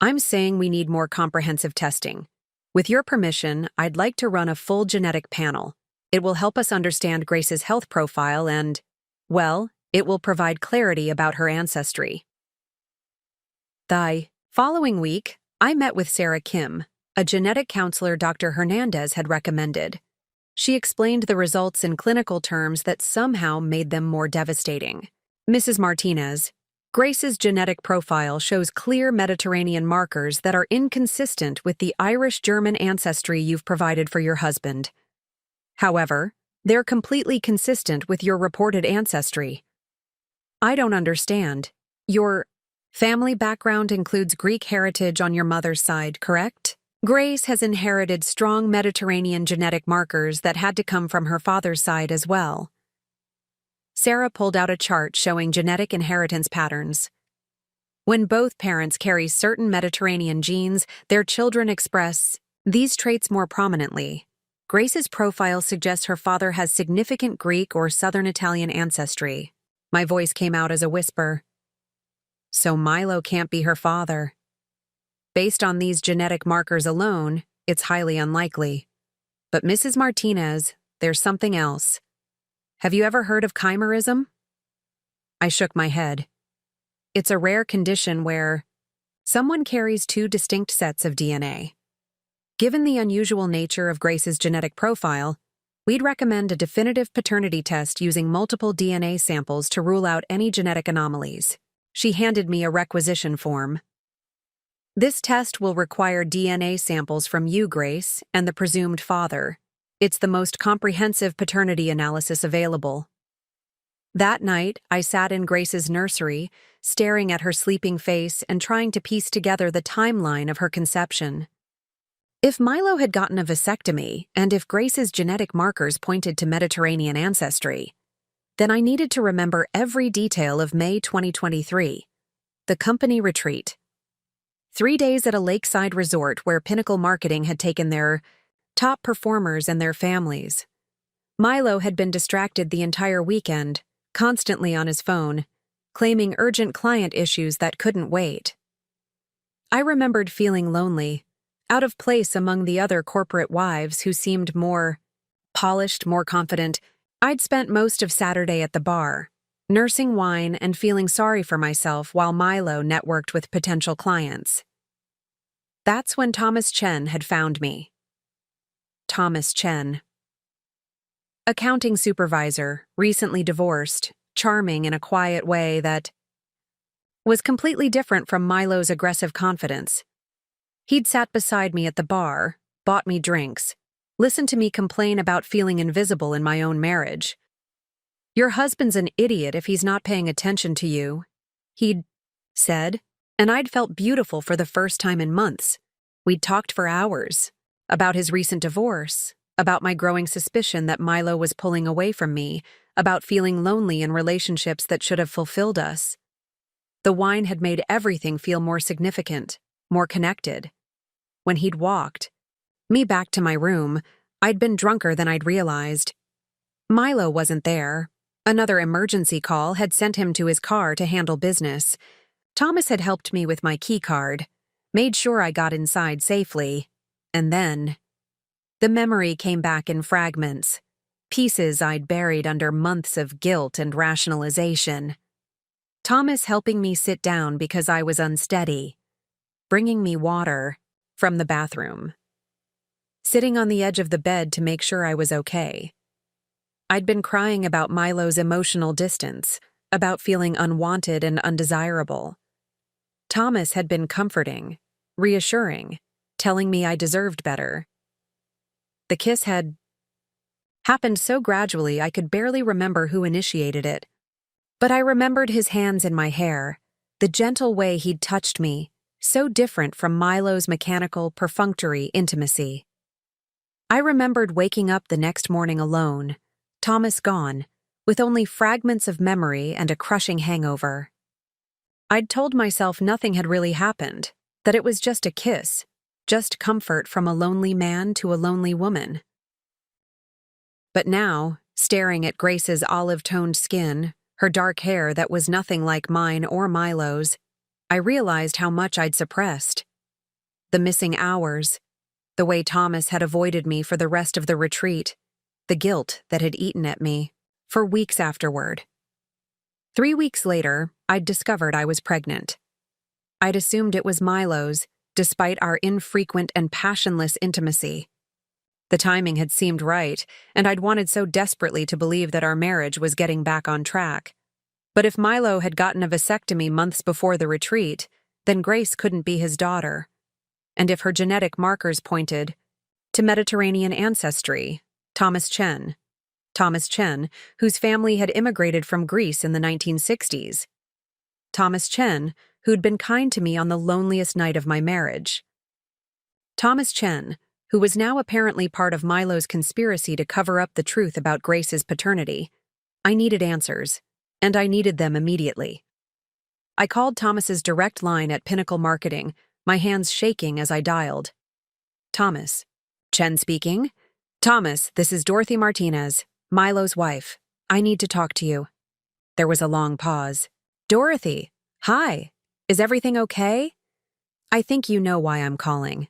I'm saying we need more comprehensive testing. With your permission, I'd like to run a full genetic panel. It will help us understand Grace's health profile and, well, it will provide clarity about her ancestry. The following week, I met with Sarah Kim, a genetic counselor Dr. Hernandez had recommended. She explained the results in clinical terms that somehow made them more devastating. Mrs. Martinez, Grace's genetic profile shows clear Mediterranean markers that are inconsistent with the Irish-German ancestry you've provided for your husband. However, they're completely consistent with your reported ancestry. I don't understand. Your family background includes Greek heritage on your mother's side, correct? Grace has inherited strong Mediterranean genetic markers that had to come from her father's side as well. Sarah pulled out a chart showing genetic inheritance patterns. When both parents carry certain Mediterranean genes, their children express these traits more prominently. Grace's profile suggests her father has significant Greek or Southern Italian ancestry. My voice came out as a whisper. So Milo can't be her father. Based on these genetic markers alone, it's highly unlikely. But Mrs. Martinez, there's something else. Have you ever heard of chimerism? I shook my head. It's a rare condition where someone carries two distinct sets of DNA. Given the unusual nature of Grace's genetic profile, we'd recommend a definitive paternity test using multiple DNA samples to rule out any genetic anomalies. She handed me a requisition form. This test will require DNA samples from you, Grace, and the presumed father. It's the most comprehensive paternity analysis available. That night, I sat in Grace's nursery, staring at her sleeping face and trying to piece together the timeline of her conception. If Milo had gotten a vasectomy, and if Grace's genetic markers pointed to Mediterranean ancestry, then I needed to remember every detail of May 2023, the company retreat. 3 days at a lakeside resort where Pinnacle Marketing had taken their top performers and their families. Milo had been distracted the entire weekend, constantly on his phone, claiming urgent client issues that couldn't wait. I remembered feeling lonely, out of place among the other corporate wives who seemed more polished, more confident. I'd spent most of Saturday at the bar, nursing wine and feeling sorry for myself while Milo networked with potential clients. That's when Thomas Chen had found me. Thomas Chen. Accounting supervisor, recently divorced, charming in a quiet way that was completely different from Milo's aggressive confidence. He'd sat beside me at the bar, bought me drinks, listened to me complain about feeling invisible in my own marriage. Your husband's an idiot if he's not paying attention to you, he'd said, and I'd felt beautiful for the first time in months. We'd talked for hours. About his recent divorce, about my growing suspicion that Milo was pulling away from me, about feeling lonely in relationships that should have fulfilled us. The wine had made everything feel more significant, more connected. When he'd walked me back to my room, I'd been drunker than I'd realized. Milo wasn't there. Another emergency call had sent him to his car to handle business. Thomas had helped me with my key card, made sure I got inside safely. And then, the memory came back in fragments, pieces I'd buried under months of guilt and rationalization. Thomas helping me sit down because I was unsteady, bringing me water from the bathroom, sitting on the edge of the bed to make sure I was okay. I'd been crying about Milo's emotional distance, about feeling unwanted and undesirable. Thomas had been comforting, reassuring, telling me I deserved better. The kiss had happened so gradually I could barely remember who initiated it. But I remembered his hands in my hair, the gentle way he'd touched me, so different from Milo's mechanical, perfunctory intimacy. I remembered waking up the next morning alone, Thomas gone, with only fragments of memory and a crushing hangover. I'd told myself nothing had really happened, that it was just a kiss, just comfort from a lonely man to a lonely woman. But now, staring at Grace's olive-toned skin, her dark hair that was nothing like mine or Milo's, I realized how much I'd suppressed. The missing hours, the way Thomas had avoided me for the rest of the retreat, the guilt that had eaten at me, for weeks afterward. 3 weeks later, I'd discovered I was pregnant. I'd assumed it was Milo's, despite our infrequent and passionless intimacy. The timing had seemed right, and I'd wanted so desperately to believe that our marriage was getting back on track. But if Milo had gotten a vasectomy months before the retreat, then Grace couldn't be his daughter. And if her genetic markers pointed to Mediterranean ancestry, Thomas Chen, whose family had immigrated from Greece in the 1960s. Thomas Chen, who'd been kind to me on the loneliest night of my marriage. Thomas Chen, who was now apparently part of Milo's conspiracy to cover up the truth about Grace's paternity. I needed answers, and I needed them immediately. I called Thomas's direct line at Pinnacle Marketing, my hands shaking as I dialed. Thomas. Chen speaking. Thomas, this is Dorothy Martinez, Milo's wife. I need to talk to you. There was a long pause. Dorothy. Hi. Is everything okay? I think you know why I'm calling.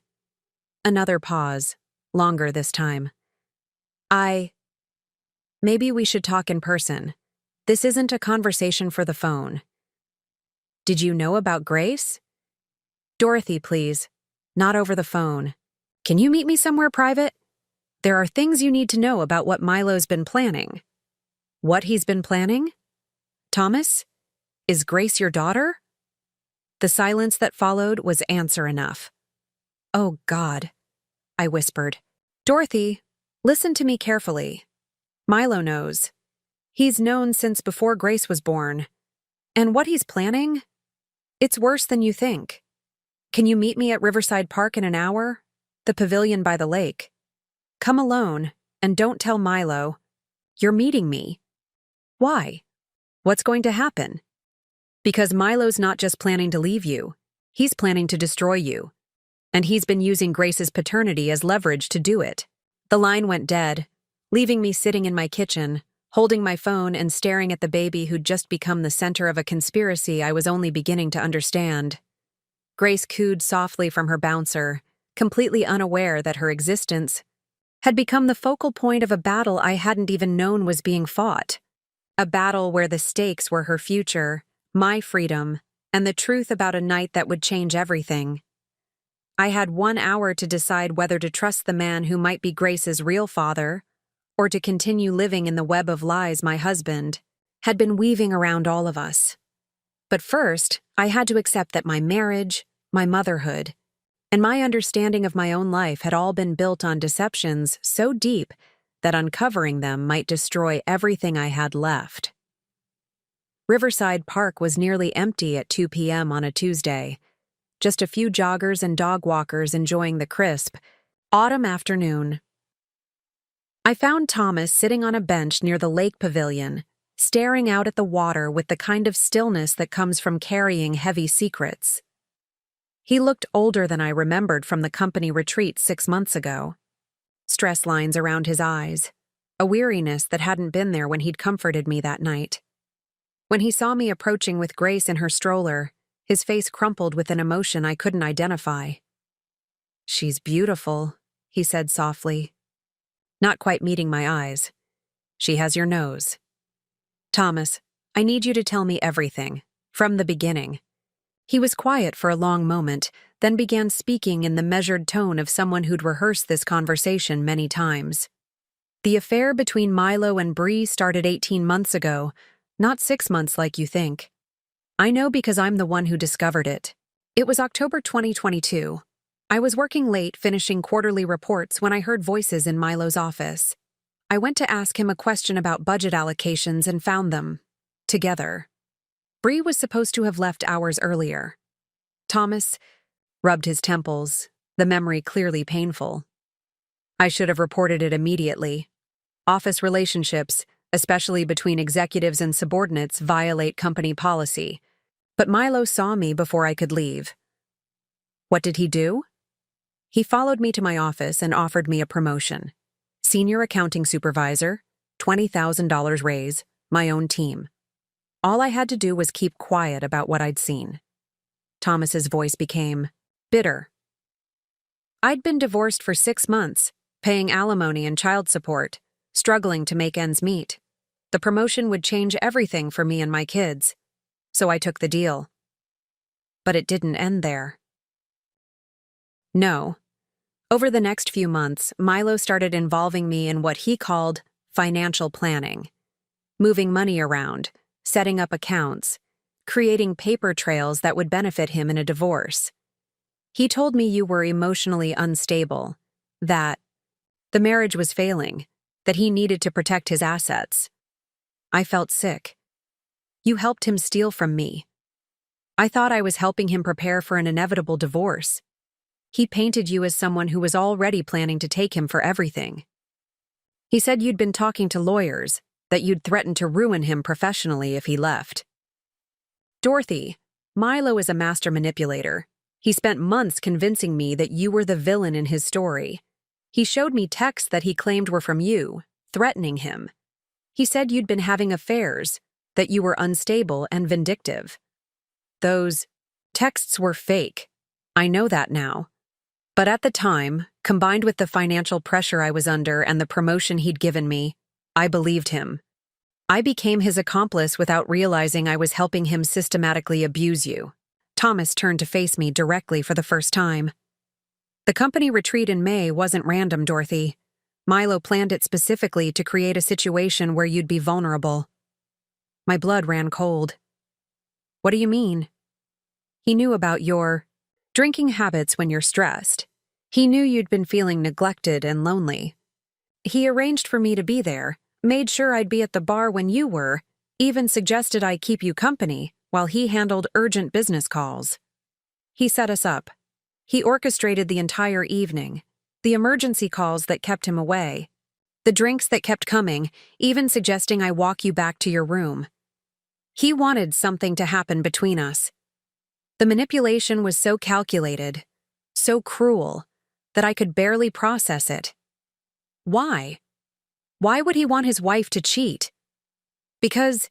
Another pause, longer this time. Maybe we should talk in person. This isn't a conversation for the phone. Did you know about Grace? Dorothy, please. Not over the phone. Can you meet me somewhere private? There are things you need to know about what Milo's been planning. What he's been planning? Thomas? Is Grace your daughter? The silence that followed was answer enough. Oh, God, I whispered. Dorothy, listen to me carefully. Milo knows. He's known since before Grace was born. And what he's planning? It's worse than you think. Can you meet me at Riverside Park in an hour? The pavilion by the lake. Come alone, and don't tell Milo. You're meeting me. Why? What's going to happen? Because Milo's not just planning to leave you. He's planning to destroy you. And he's been using Grace's paternity as leverage to do it. The line went dead, leaving me sitting in my kitchen, holding my phone and staring at the baby who'd just become the center of a conspiracy I was only beginning to understand. Grace cooed softly from her bouncer, completely unaware that her existence had become the focal point of a battle I hadn't even known was being fought. A battle where the stakes were her future, my freedom, and the truth about a night that would change everything. I had 1 hour to decide whether to trust the man who might be Grace's real father, or to continue living in the web of lies my husband had been weaving around all of us. But first, I had to accept that my marriage, my motherhood, and my understanding of my own life had all been built on deceptions so deep that uncovering them might destroy everything I had left. Riverside Park was nearly empty at 2 p.m. on a Tuesday. Just a few joggers and dog walkers enjoying the crisp autumn afternoon. I found Thomas sitting on a bench near the lake pavilion, staring out at the water with the kind of stillness that comes from carrying heavy secrets. He looked older than I remembered from the company retreat 6 months ago. Stress lines around his eyes, a weariness that hadn't been there when he'd comforted me that night. When he saw me approaching with Grace in her stroller, his face crumpled with an emotion I couldn't identify. She's beautiful, he said softly, not quite meeting my eyes. She has your nose. Thomas, I need you to tell me everything, from the beginning. He was quiet for a long moment, then began speaking in the measured tone of someone who'd rehearsed this conversation many times. The affair between Milo and Bree started 18 months ago, not 6 months like you think. I know because I'm the one who discovered it. It was October 2022. I was working late finishing quarterly reports when I heard voices in Milo's office. I went to ask him a question about budget allocations and found them. Together. Bree was supposed to have left hours earlier. Thomas rubbed his temples, the memory clearly painful. I should have reported it immediately. Office relationships, especially between executives and subordinates, violate company policy. But Milo saw me before I could leave. What did he do? He followed me to my office and offered me a promotion. Senior accounting supervisor, $20,000 raise, my own team. All I had to do was keep quiet about what I'd seen. Thomas's voice became bitter. I'd been divorced for 6 months, paying alimony and child support, struggling to make ends meet. The promotion would change everything for me and my kids, so I took the deal. But it didn't end there. No. Over the next few months, Milo started involving me in what he called financial planning, moving money around, setting up accounts, creating paper trails that would benefit him in a divorce. He told me you were emotionally unstable, that the marriage was failing, that he needed to protect his assets. I felt sick. You helped him steal from me. I thought I was helping him prepare for an inevitable divorce. He painted you as someone who was already planning to take him for everything. He said you'd been talking to lawyers, that you'd threatened to ruin him professionally if he left. Dorothy, Milo is a master manipulator. He spent months convincing me that you were the villain in his story. He showed me texts that he claimed were from you, threatening him. He said you'd been having affairs, that you were unstable and vindictive. Those texts were fake. I know that now. But at the time, combined with the financial pressure I was under and the promotion he'd given me, I believed him. I became his accomplice without realizing I was helping him systematically abuse you. Thomas turned to face me directly for the first time. The company retreat in May wasn't random, Dorothy. Milo planned it specifically to create a situation where you'd be vulnerable. My blood ran cold. What do you mean? He knew about your drinking habits when you're stressed. He knew you'd been feeling neglected and lonely. He arranged for me to be there, made sure I'd be at the bar when you were, even suggested I keep you company while he handled urgent business calls. He set us up. He orchestrated the entire evening, the emergency calls that kept him away, the drinks that kept coming, even suggesting I walk you back to your room. He wanted something to happen between us. The manipulation was so calculated, so cruel, that I could barely process it. Why? Why would he want his wife to cheat? Because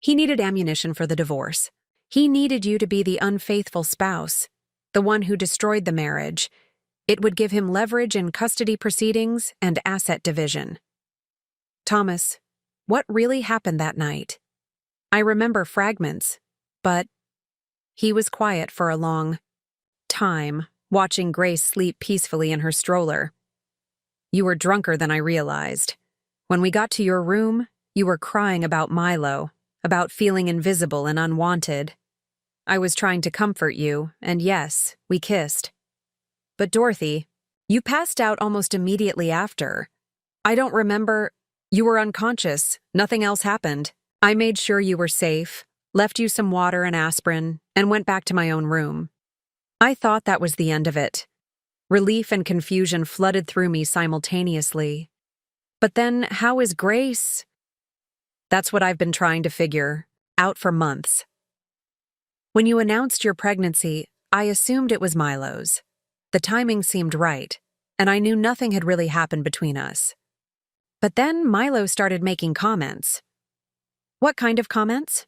he needed ammunition for the divorce. He needed you to be the unfaithful spouse, the one who destroyed the marriage. It would give him leverage in custody proceedings and asset division. Thomas, what really happened that night? I remember fragments, but he was quiet for a long time, watching Grace sleep peacefully in her stroller. You were drunker than I realized. When we got to your room, you were crying about Milo, about feeling invisible and unwanted. I was trying to comfort you, and yes, we kissed. But Dorothy, you passed out almost immediately after. I don't remember. You were unconscious. Nothing else happened. I made sure you were safe, left you some water and aspirin, and went back to my own room. I thought that was the end of it. Relief and confusion flooded through me simultaneously. But then, how is Grace? That's what I've been trying to figure out for months. When you announced your pregnancy, I assumed it was Milo's. The timing seemed right, and I knew nothing had really happened between us. But then Milo started making comments. What kind of comments?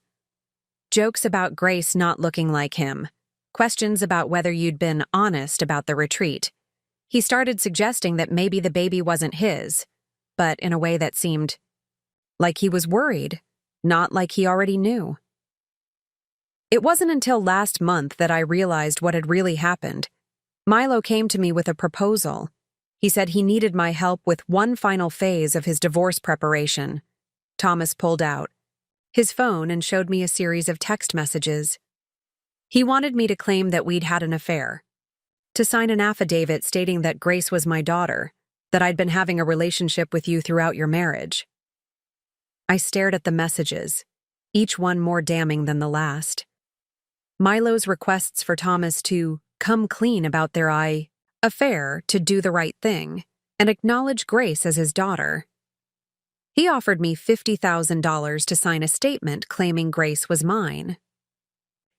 Jokes about Grace not looking like him. Questions about whether you'd been honest about the retreat. He started suggesting that maybe the baby wasn't his, but in a way that seemed like he was worried, not like he already knew. It wasn't until last month that I realized what had really happened. Milo came to me with a proposal. He said he needed my help with one final phase of his divorce preparation. Thomas pulled out his phone and showed me a series of text messages. He wanted me to claim that we'd had an affair, to sign an affidavit stating that Grace was my daughter, that I'd been having a relationship with you throughout your marriage. I stared at the messages, each one more damning than the last. Milo's requests for Thomas to come clean about their affair, to do the right thing, and acknowledge Grace as his daughter. He offered me $50,000 to sign a statement claiming Grace was mine.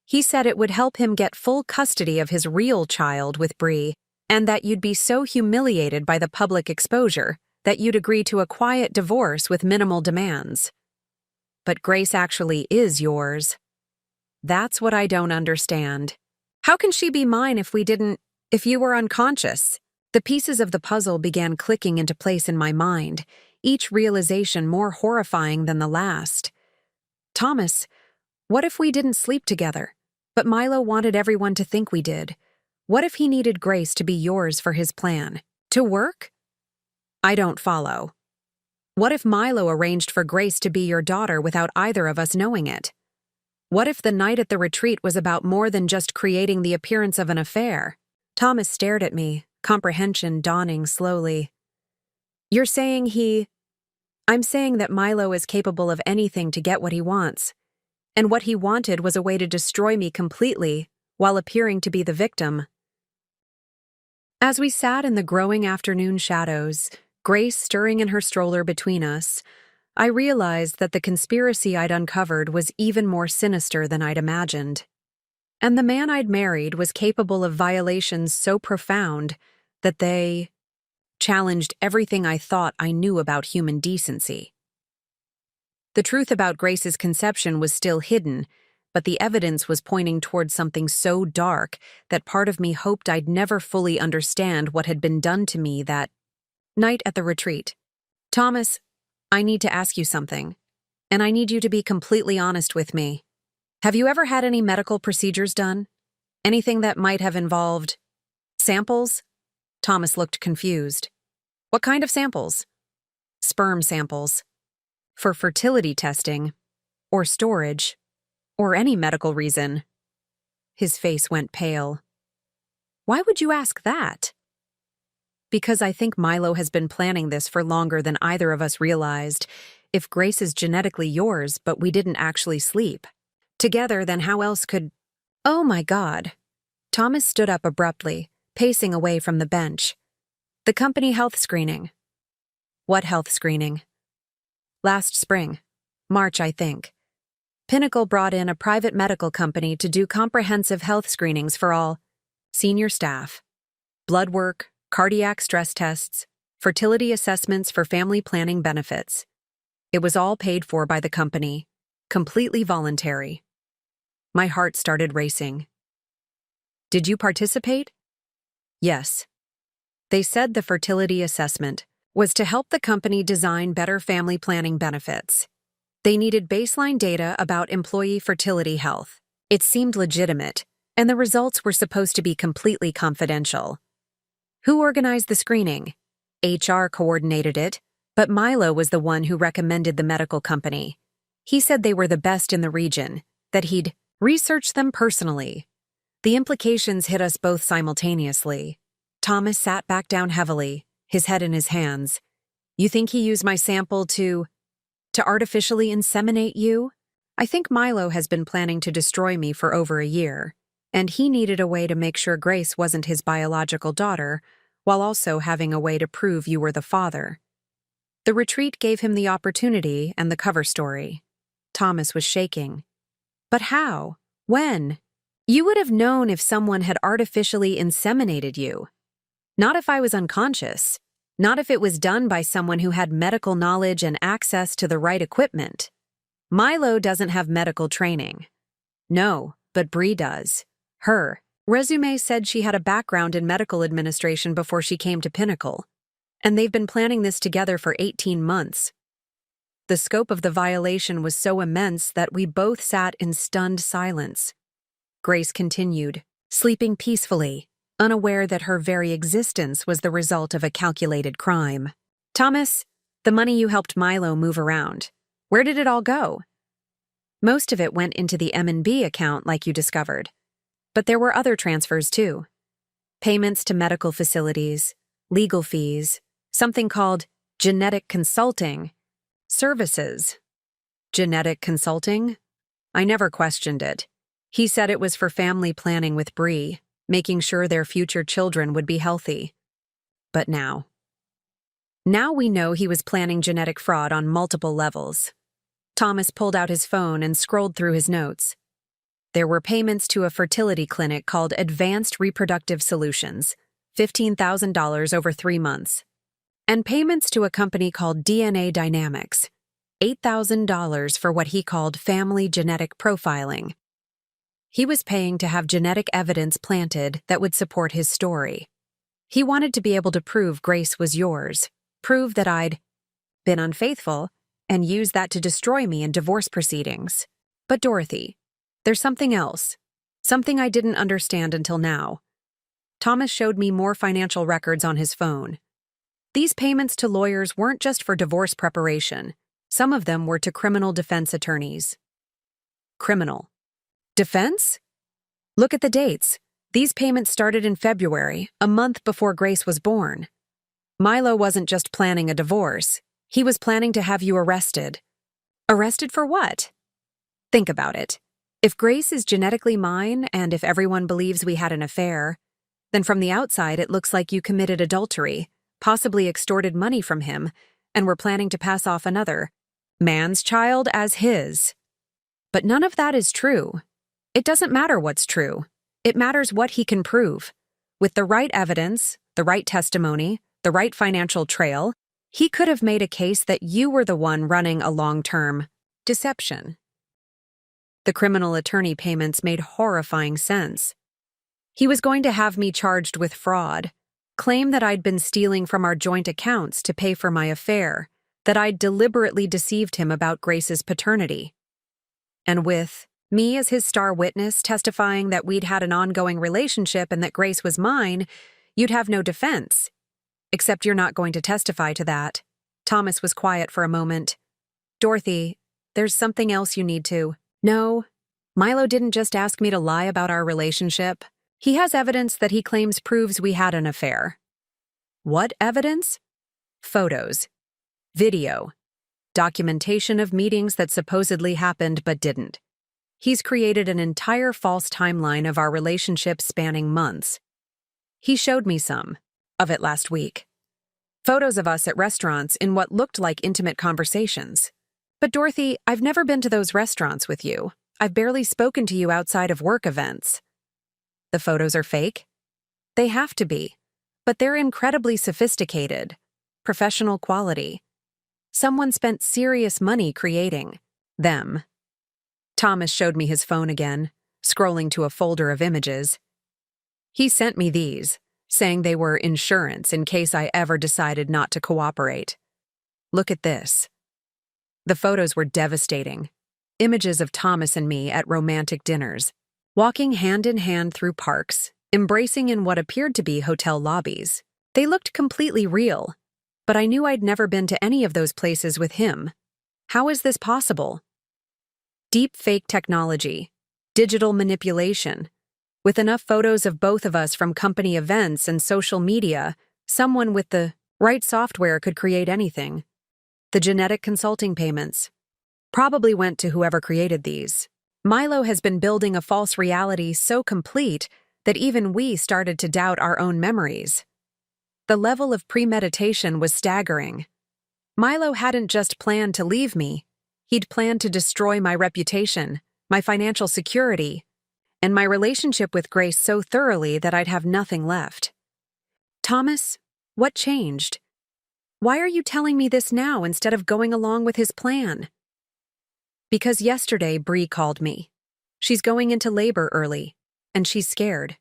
He said it would help him get full custody of his real child with Bree, and that you'd be so humiliated by the public exposure that you'd agree to a quiet divorce with minimal demands. But Grace actually is yours. That's what I don't understand. How can she be mine if If you were unconscious, the pieces of the puzzle began clicking into place in my mind, each realization more horrifying than the last. Thomas, what if we didn't sleep together, but Milo wanted everyone to think we did? What if he needed Grace to be yours for his plan? To work? I don't follow. What if Milo arranged for Grace to be your daughter without either of us knowing it? What if the night at the retreat was about more than just creating the appearance of an affair? Thomas stared at me, comprehension dawning slowly. You're saying I'm saying that Milo is capable of anything to get what he wants. And what he wanted was a way to destroy me completely while appearing to be the victim. As we sat in the growing afternoon shadows, Grace stirring in her stroller between us, I realized that the conspiracy I'd uncovered was even more sinister than I'd imagined. And the man I'd married was capable of violations so profound that they challenged everything I thought I knew about human decency. The truth about Grace's conception was still hidden, but the evidence was pointing towards something so dark that part of me hoped I'd never fully understand what had been done to me that night at the retreat. Thomas, I need to ask you something, and I need you to be completely honest with me. Have you ever had any medical procedures done? Anything that might have involved samples? Thomas looked confused. What kind of samples? Sperm samples. For fertility testing, or storage, or any medical reason. His face went pale. Why would you ask that? Because I think Milo has been planning this for longer than either of us realized. If Grace is genetically yours, but we didn't actually sleep together, then how else could— Oh my God. Thomas stood up abruptly, pacing away from the bench. The company health screening. What health screening? Last spring. March, I think. Pinnacle brought in a private medical company to do comprehensive health screenings for all senior staff. Blood work, cardiac stress tests, fertility assessments for family planning benefits. It was all paid for by the company, completely voluntary. My heart started racing. Did you participate? Yes. They said the fertility assessment was to help the company design better family planning benefits. They needed baseline data about employee fertility health. It seemed legitimate, and the results were supposed to be completely confidential. Who organized the screening? HR coordinated it, but Milo was the one who recommended the medical company. He said they were the best in the region, that he'd researched them personally. The implications hit us both simultaneously. Thomas sat back down heavily, his head in his hands. You think he used my sample to artificially inseminate you? I think Milo has been planning to destroy me for over a year, and he needed a way to make sure Grace wasn't his biological daughter, while also having a way to prove you were the father. The retreat gave him the opportunity and the cover story. Thomas was shaking. But how? When? You would have known if someone had artificially inseminated you. Not if I was unconscious. Not if it was done by someone who had medical knowledge and access to the right equipment. Milo doesn't have medical training. No, but Bree does. Her resume said she had a background in medical administration before she came to Pinnacle. And they've been planning this together for 18 months. The scope of the violation was so immense that we both sat in stunned silence. Grace continued, sleeping peacefully, unaware that her very existence was the result of a calculated crime. Thomas, the money you helped Milo move around, where did it all go? Most of it went into the M&B account like you discovered. But there were other transfers too. Payments to medical facilities, legal fees, something called genetic consulting, services. Genetic consulting? I never questioned it. He said it was for family planning with Bree, making sure their future children would be healthy. But now we know he was planning genetic fraud on multiple levels. Thomas pulled out his phone and scrolled through his notes. There were payments to a fertility clinic called Advanced Reproductive Solutions, $15,000 over 3 months. And payments to a company called DNA Dynamics, $8,000 for what he called family genetic profiling. He was paying to have genetic evidence planted that would support his story. He wanted to be able to prove Grace was yours, prove that I'd been unfaithful, and use that to destroy me in divorce proceedings. But Dorothy, there's something else. Something I didn't understand until now. Thomas showed me more financial records on his phone. These payments to lawyers weren't just for divorce preparation. Some of them were to criminal defense attorneys. Criminal defense? Look at the dates. These payments started in February, a month before Grace was born. Milo wasn't just planning a divorce. He was planning to have you arrested. Arrested for what? Think about it. If Grace is genetically mine, and if everyone believes we had an affair, then from the outside it looks like you committed adultery, possibly extorted money from him, and were planning to pass off another man's child as his. But none of that is true. It doesn't matter what's true. It matters what he can prove. With the right evidence, the right testimony, the right financial trail, he could have made a case that you were the one running a long-term deception. The criminal attorney payments made horrifying sense. He was going to have me charged with fraud, claim that I'd been stealing from our joint accounts to pay for my affair, that I'd deliberately deceived him about Grace's paternity. And with me as his star witness testifying that we'd had an ongoing relationship and that Grace was mine, you'd have no defense. Except you're not going to testify to that. Thomas was quiet for a moment. Dorothy, there's something else you need to. No, Milo didn't just ask me to lie about our relationship. He has evidence that he claims proves we had an affair. What evidence? Photos, video, documentation of meetings that supposedly happened but didn't. He's created an entire false timeline of our relationship spanning months. He showed me some of it last week. Photos of us at restaurants in what looked like intimate conversations. But Dorothy, I've never been to those restaurants with you. I've barely spoken to you outside of work events. The photos are fake? They have to be. But they're incredibly sophisticated. Professional quality. Someone spent serious money creating them. Thomas showed me his phone again, scrolling to a folder of images. He sent me these, saying they were insurance in case I ever decided not to cooperate. Look at this. The photos were devastating. Images of Thomas and me at romantic dinners, walking hand in hand through parks, embracing in what appeared to be hotel lobbies. They looked completely real, but I knew I'd never been to any of those places with him. How is this possible? Deep fake technology, digital manipulation. With enough photos of both of us from company events and social media, someone with the right software could create anything. The genetic consulting payments probably went to whoever created these. Milo has been building a false reality so complete that even we started to doubt our own memories. The level of premeditation was staggering. Milo hadn't just planned to leave me. He'd planned to destroy my reputation, my financial security, and my relationship with Grace so thoroughly that I'd have nothing left. Thomas, what changed? Why are you telling me this now instead of going along with his plan? Because yesterday Bree called me. She's going into labor early, and she's scared.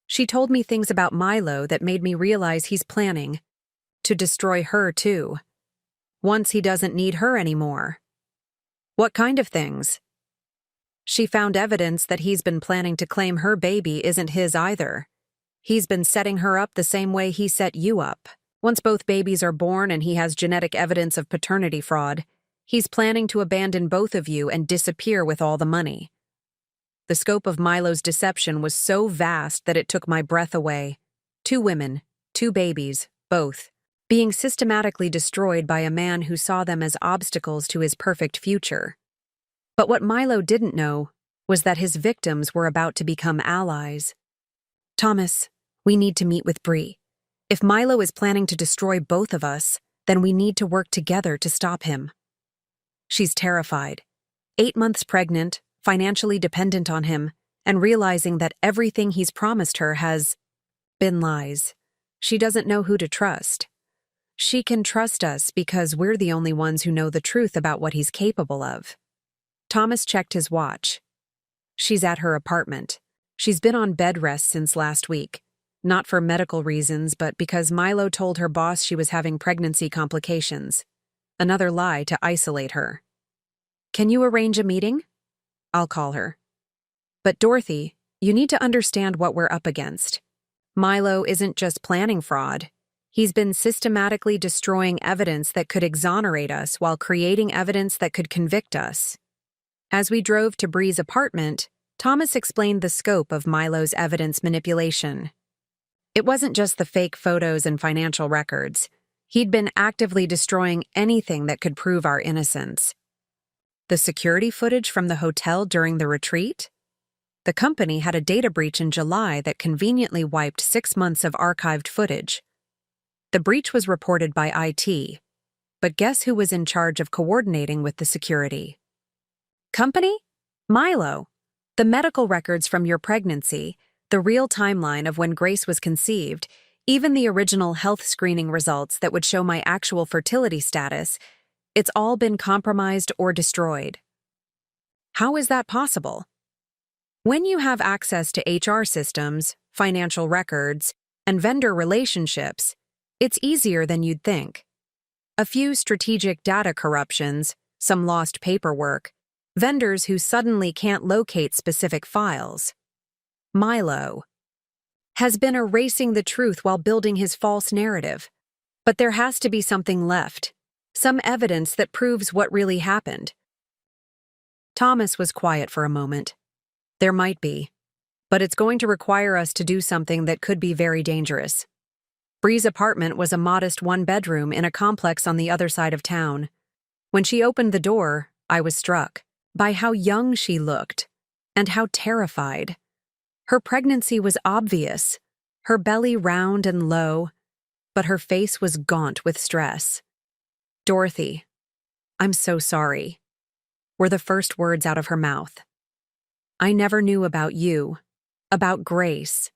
She told me things about Milo that made me realize he's planning to destroy her too. Once he doesn't need her anymore. What kind of things? She found evidence that he's been planning to claim her baby isn't his either. He's been setting her up the same way he set you up. Once both babies are born and he has genetic evidence of paternity fraud, he's planning to abandon both of you and disappear with all the money. The scope of Milo's deception was so vast that it took my breath away. 2 women, 2 babies, both, being systematically destroyed by a man who saw them as obstacles to his perfect future. But what Milo didn't know was that his victims were about to become allies. Thomas, we need to meet with Bree. If Milo is planning to destroy both of us, then we need to work together to stop him. She's terrified. 8 months pregnant, financially dependent on him, and realizing that everything he's promised her has been lies. She doesn't know who to trust. She can trust us because we're the only ones who know the truth about what he's capable of. Thomas checked his watch. She's at her apartment. She's been on bed rest since last week. Not for medical reasons, but because Milo told her boss she was having pregnancy complications. Another lie to isolate her. Can you arrange a meeting? I'll call her. But Dorothy, you need to understand what we're up against. Milo isn't just planning fraud. He's been systematically destroying evidence that could exonerate us while creating evidence that could convict us. As we drove to Bree's apartment, Thomas explained the scope of Milo's evidence manipulation. It wasn't just the fake photos and financial records. He'd been actively destroying anything that could prove our innocence. The security footage from the hotel during the retreat? The company had a data breach in July that conveniently wiped 6 months of archived footage. The breach was reported by IT, but guess who was in charge of coordinating with the security? Company? Milo. The medical records from your pregnancy, the real timeline of when Grace was conceived, even the original health screening results that would show my actual fertility status, it's all been compromised or destroyed. How is that possible? When you have access to HR systems, financial records, and vendor relationships, it's easier than you'd think. A few strategic data corruptions, some lost paperwork, vendors who suddenly can't locate specific files. Milo has been erasing the truth while building his false narrative. But there has to be something left, some evidence that proves what really happened. Thomas was quiet for a moment. There might be, but it's going to require us to do something that could be very dangerous. Bree's apartment was a modest one-bedroom in a complex on the other side of town. When she opened the door, I was struck by how young she looked and how terrified. Her pregnancy was obvious, her belly round and low, but her face was gaunt with stress. "Dorothy, I'm so sorry," were the first words out of her mouth. "I never knew about you, about Grace,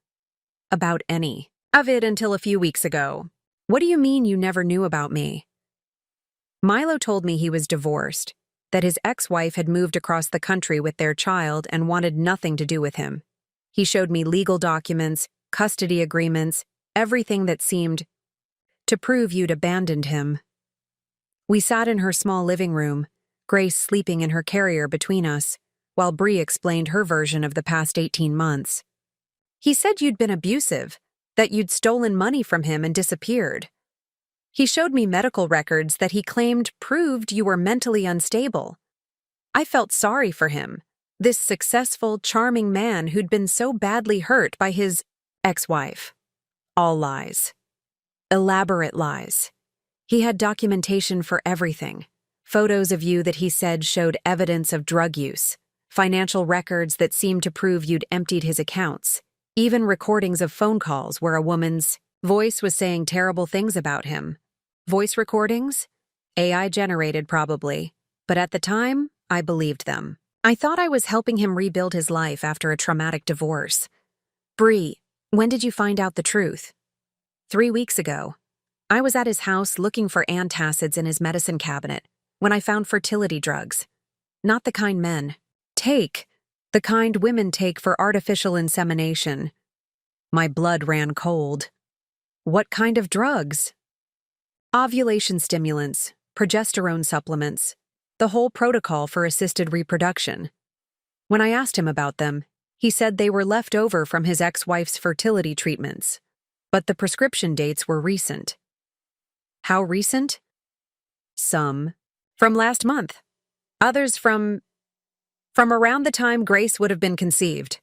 about any of it until a few weeks ago." "What do you mean you never knew about me?" Milo told me he was divorced, that his ex-wife had moved across the country with their child and wanted nothing to do with him. He showed me legal documents, custody agreements, everything that seemed to prove you'd abandoned him. We sat in her small living room, Grace sleeping in her carrier between us, while Bree explained her version of the past 18 months. "He said you'd been abusive, that you'd stolen money from him and disappeared. He showed me medical records that he claimed proved you were mentally unstable. I felt sorry for him, this successful, charming man who'd been so badly hurt by his ex-wife. All lies. Elaborate lies. He had documentation for everything. Photos of you that he said showed evidence of drug use, financial records that seemed to prove you'd emptied his accounts, even recordings of phone calls where a woman's voice was saying terrible things about him. Voice recordings? AI-generated probably, but at the time, I believed them. I thought I was helping him rebuild his life after a traumatic divorce. Bree, when did you find out the truth? 3 weeks ago. I was at his house looking for antacids in his medicine cabinet when I found fertility drugs. Not the kind men take, the kind women take for artificial insemination. My blood ran cold. What kind of drugs? Ovulation stimulants, progesterone supplements, the whole protocol for assisted reproduction. When I asked him about them, he said they were left over from his ex-wife's fertility treatments, but the prescription dates were recent. How recent? Some from last month, others from around the time Grace would have been conceived.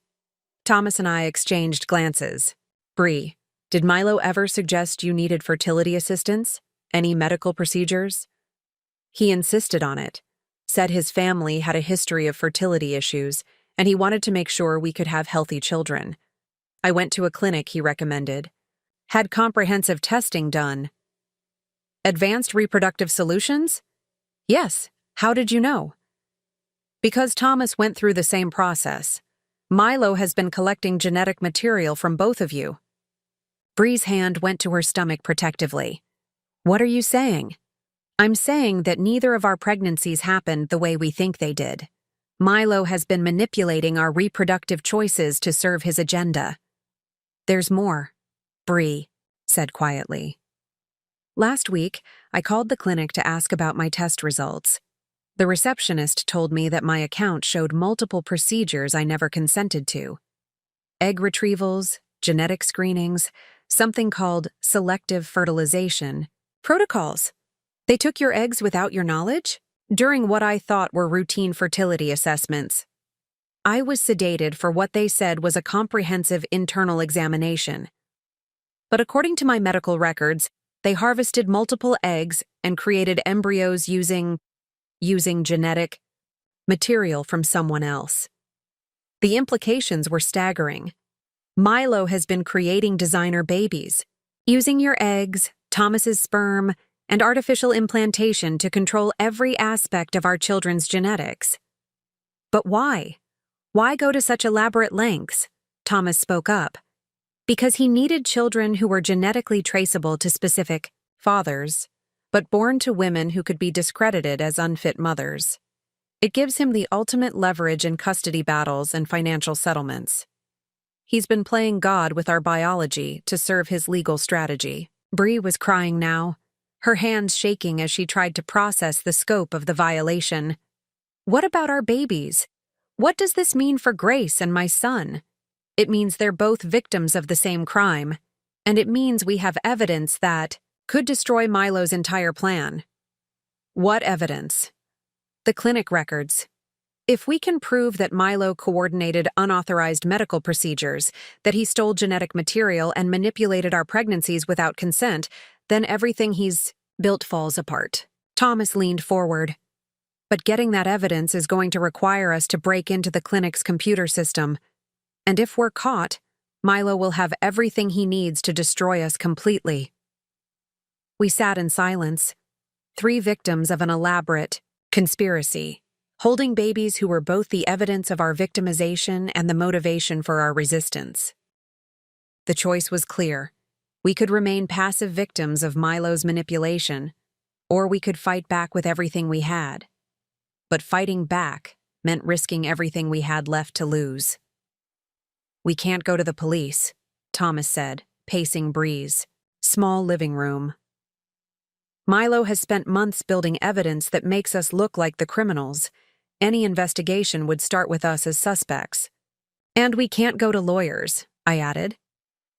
Thomas and I exchanged glances. Bree, did Milo ever suggest you needed fertility assistance? Any medical procedures? He insisted on it, said his family had a history of fertility issues, and he wanted to make sure we could have healthy children. I went to a clinic he recommended. Had comprehensive testing done. Advanced reproductive solutions? Yes. How did you know? Because Thomas went through the same process. Milo has been collecting genetic material from both of you. Bree's hand went to her stomach protectively. What are you saying? I'm saying that neither of our pregnancies happened the way we think they did. Milo has been manipulating our reproductive choices to serve his agenda. There's more, Bree said quietly. Last week, I called the clinic to ask about my test results. The receptionist told me that my account showed multiple procedures I never consented to. Egg retrievals, genetic screenings, something called selective fertilization, protocols. They took your eggs without your knowledge? During what I thought were routine fertility assessments. I was sedated for what they said was a comprehensive internal examination. But according to my medical records, they harvested multiple eggs and created embryos using genetic material from someone else. The implications were staggering. Milo has been creating designer babies, using your eggs, Thomas's sperm, and artificial implantation to control every aspect of our children's genetics. But why? Why go to such elaborate lengths? Thomas spoke up. Because he needed children who were genetically traceable to specific fathers, but born to women who could be discredited as unfit mothers. It gives him the ultimate leverage in custody battles and financial settlements. He's been playing God with our biology to serve his legal strategy. Bree was crying now, her hands shaking as she tried to process the scope of the violation. What about our babies? What does this mean for Grace and my son? It means they're both victims of the same crime, and it means we have evidence that could destroy Milo's entire plan. What evidence? The clinic records. If we can prove that Milo coordinated unauthorized medical procedures, that he stole genetic material and manipulated our pregnancies without consent, then everything he's built falls apart. Thomas leaned forward. But getting that evidence is going to require us to break into the clinic's computer system. And if we're caught, Milo will have everything he needs to destroy us completely. We sat in silence, 3 victims of an elaborate conspiracy, holding babies who were both the evidence of our victimization and the motivation for our resistance. The choice was clear. We could remain passive victims of Milo's manipulation, or we could fight back with everything we had. But fighting back meant risking everything we had left to lose. We can't go to the police, Thomas said, pacing Bree's small living room. Milo has spent months building evidence that makes us look like the criminals. Any investigation would start with us as suspects. And we can't go to lawyers, I added.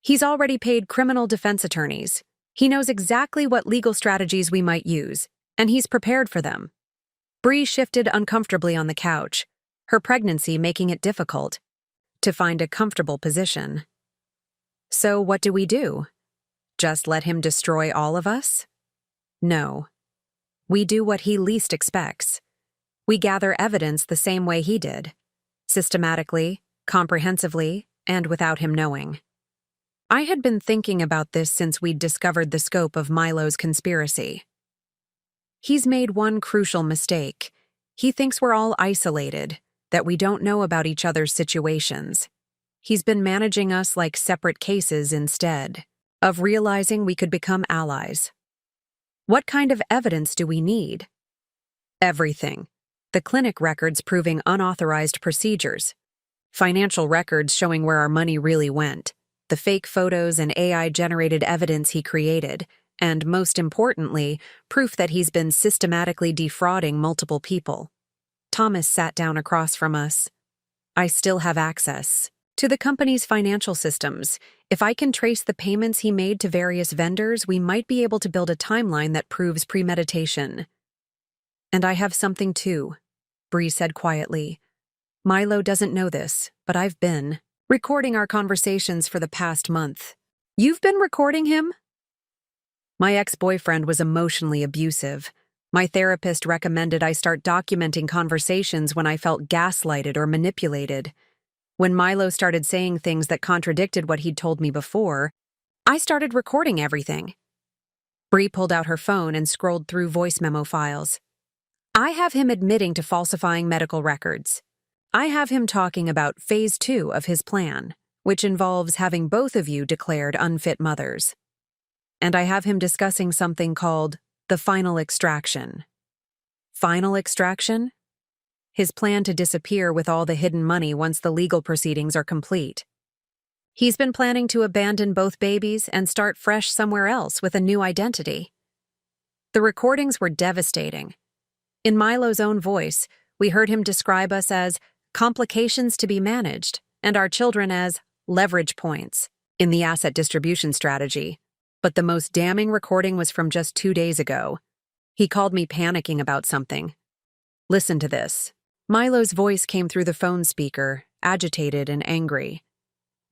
He's already paid criminal defense attorneys. He knows exactly what legal strategies we might use, and he's prepared for them. Bree shifted uncomfortably on the couch, her pregnancy making it difficult to find a comfortable position. So what do we do? Just let him destroy all of us? No. We do what he least expects. We gather evidence the same way he did, systematically, comprehensively, and without him knowing. I had been thinking about this since we'd discovered the scope of Milo's conspiracy. He's made one crucial mistake. He thinks we're all isolated, that we don't know about each other's situations. He's been managing us like separate cases instead of realizing we could become allies. What kind of evidence do we need? Everything. The clinic records proving unauthorized procedures, financial records showing where our money really went, the fake photos and AI-generated evidence he created, and, most importantly, proof that he's been systematically defrauding multiple people. Thomas sat down across from us. I still have access to the company's financial systems. If I can trace the payments he made to various vendors, we might be able to build a timeline that proves premeditation. And I have something too, Bree said quietly. Milo doesn't know this, but I've been recording our conversations for the past month. You've been recording him? My ex-boyfriend was emotionally abusive. My therapist recommended I start documenting conversations when I felt gaslighted or manipulated. When Milo started saying things that contradicted what he'd told me before, I started recording everything. Bree pulled out her phone and scrolled through voice memo files. I have him admitting to falsifying medical records. I have him talking about phase 2 of his plan, which involves having both of you declared unfit mothers. And I have him discussing something called the final extraction. Final extraction? his plan to disappear with all the hidden money once the legal proceedings are complete. He's been planning to abandon both babies and start fresh somewhere else with a new identity. The recordings were devastating. In Milo's own voice, we heard him describe us as complications to be managed and our children as leverage points in the asset distribution strategy. But the most damning recording was from just 2 days ago. He called me panicking about something. Listen to this. Milo's voice came through the phone speaker, agitated and angry.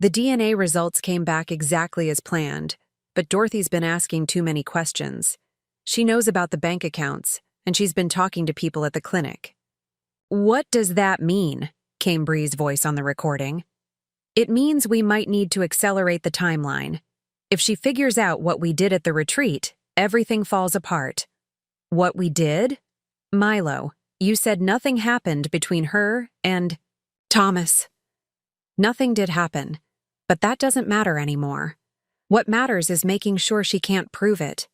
The DNA results came back exactly as planned, but Dorothy's been asking too many questions. She knows about the bank accounts, and she's been talking to people at the clinic. "What does that mean?" came Bree's voice on the recording. "It means we might need to accelerate the timeline. If she figures out what we did at the retreat, everything falls apart." "What we did?" "Milo, you said nothing happened between her and Thomas." "Nothing did happen, but that doesn't matter anymore. What matters is making sure she can't prove it."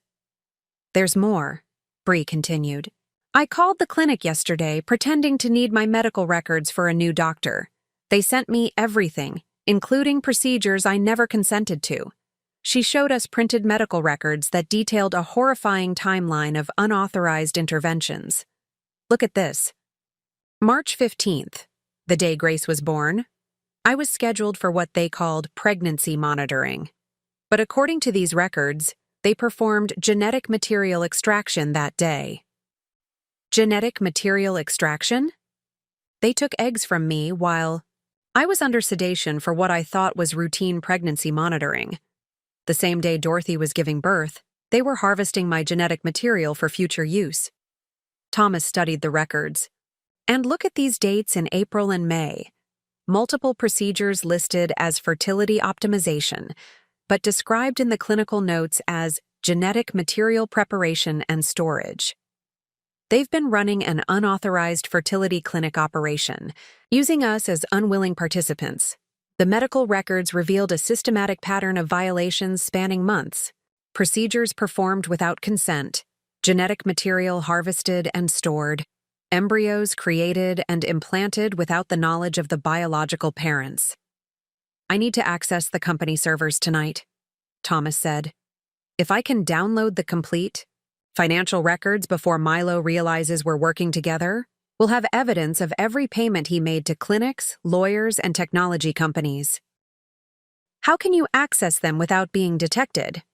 "There's more," Bree continued. "I called the clinic yesterday pretending to need my medical records for a new doctor. They sent me everything, including procedures I never consented to. She showed us printed medical records that detailed a horrifying timeline of unauthorized interventions. Look at this. March 15th, the day Grace was born, I was scheduled for what they called pregnancy monitoring. But according to these records, they performed genetic material extraction that day." Genetic material extraction? "They took eggs from me while I was under sedation for what I thought was routine pregnancy monitoring. The same day Dorothy was giving birth, they were harvesting my genetic material for future use." Thomas studied the records. "And look at these dates in April and May. Multiple procedures listed as fertility optimization, but described in the clinical notes as genetic material preparation and storage. They've been running an unauthorized fertility clinic operation, using us as unwilling participants. The medical records revealed a systematic pattern of violations spanning months, procedures performed without consent, genetic material harvested and stored, embryos created and implanted without the knowledge of the biological parents. I need to access the company servers tonight," Thomas said. "If I can download the complete financial records before Milo realizes we're working together, we'll have evidence of every payment he made to clinics, lawyers, and technology companies." "How can you access them without being detected?"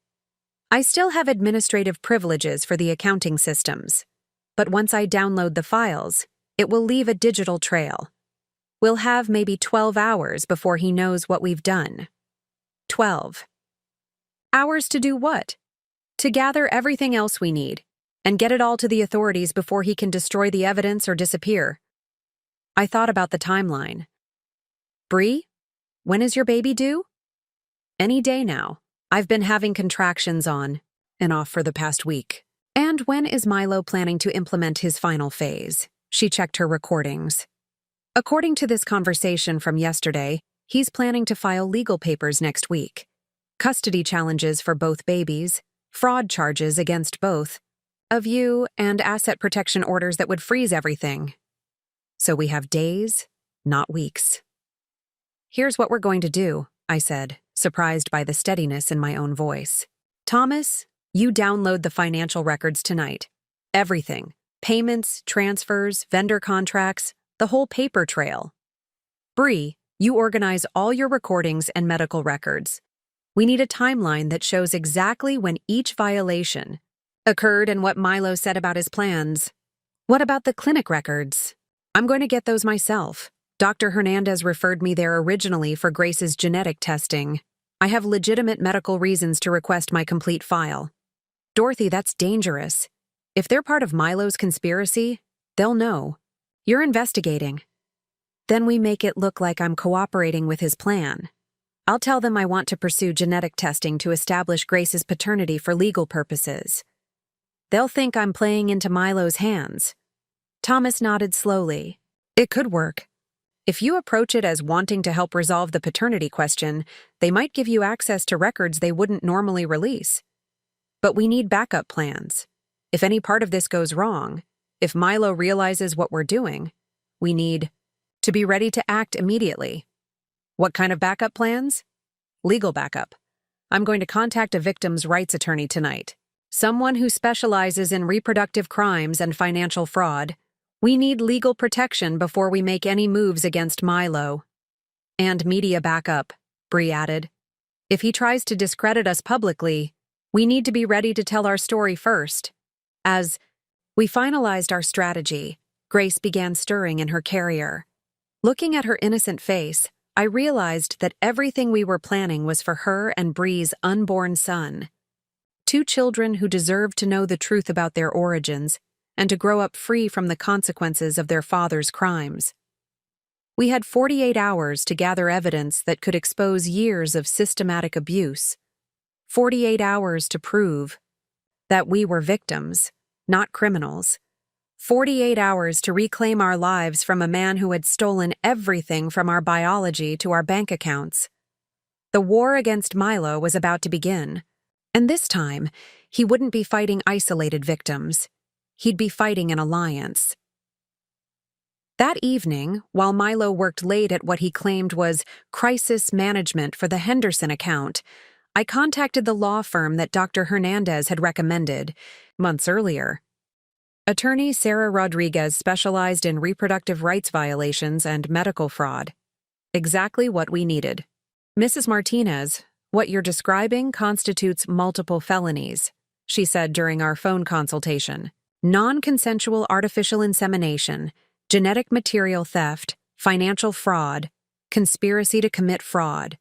"I still have administrative privileges for the accounting systems, but once I download the files, it will leave a digital trail. We'll have maybe 12 hours before he knows what we've done." 12 hours to do what? "To gather everything else we need, and get it all to the authorities before he can destroy the evidence or disappear." I thought about the timeline. "Bree, when is your baby due?" "Any day now. I've been having contractions on and off for the past week." "And when is Milo planning to implement his final phase?" She checked her recordings. "According to this conversation from yesterday, he's planning to file legal papers next week. Custody challenges for both babies, fraud charges against both of you, and asset protection orders that would freeze everything. So we have days, not weeks." "Here's what we're going to do," I said, surprised by the steadiness in my own voice. "Thomas, you download the financial records tonight. Everything. Payments, transfers, vendor contracts, the whole paper trail. Bree, you organize all your recordings and medical records. We need a timeline that shows exactly when each violation occurred and what Milo said about his plans." "What about the clinic records?" "I'm going to get those myself. Dr. Hernandez referred me there originally for Grace's genetic testing. I have legitimate medical reasons to request my complete file." "Dorothy, that's dangerous. If they're part of Milo's conspiracy, they'll know. You're investigating." "Then we make it look like I'm cooperating with his plan. I'll tell them I want to pursue genetic testing to establish Grace's paternity for legal purposes. They'll think I'm playing into Milo's hands." Thomas nodded slowly. "It could work. If you approach it as wanting to help resolve the paternity question, they might give you access to records they wouldn't normally release. But we need backup plans. If any part of this goes wrong, if Milo realizes what we're doing, We need to be ready to act immediately. What kind of backup plans? Legal backup. I'm going to contact a victim's rights attorney tonight. Someone who specializes in reproductive crimes and financial fraud. We need legal protection before we make any moves against Milo. And media backup, Bree added. If he tries to discredit us publicly, we need to be ready to tell our story first. As we finalized our strategy, Grace began stirring in her carrier. Looking at her innocent face, I realized that everything we were planning was for her and Bree's unborn son. 2 children who deserved to know the truth about their origins and to grow up free from the consequences of their father's crimes. We had 48 hours to gather evidence that could expose years of systematic abuse. 48 hours to prove that we were victims, not criminals. 48 hours to reclaim our lives from a man who had stolen everything from our biology to our bank accounts. The war against Milo was about to begin, and this time, he wouldn't be fighting isolated victims. He'd be fighting an alliance. That evening, while Milo worked late at what he claimed was crisis management for the Henderson account, I contacted the law firm that Dr. Hernandez had recommended months earlier. Attorney Sarah Rodriguez specialized in reproductive rights violations and medical fraud. Exactly what we needed. Mrs. Martinez, what you're describing constitutes multiple felonies, she said during our phone consultation. Non-consensual artificial insemination, genetic material theft, financial fraud, conspiracy to commit fraud.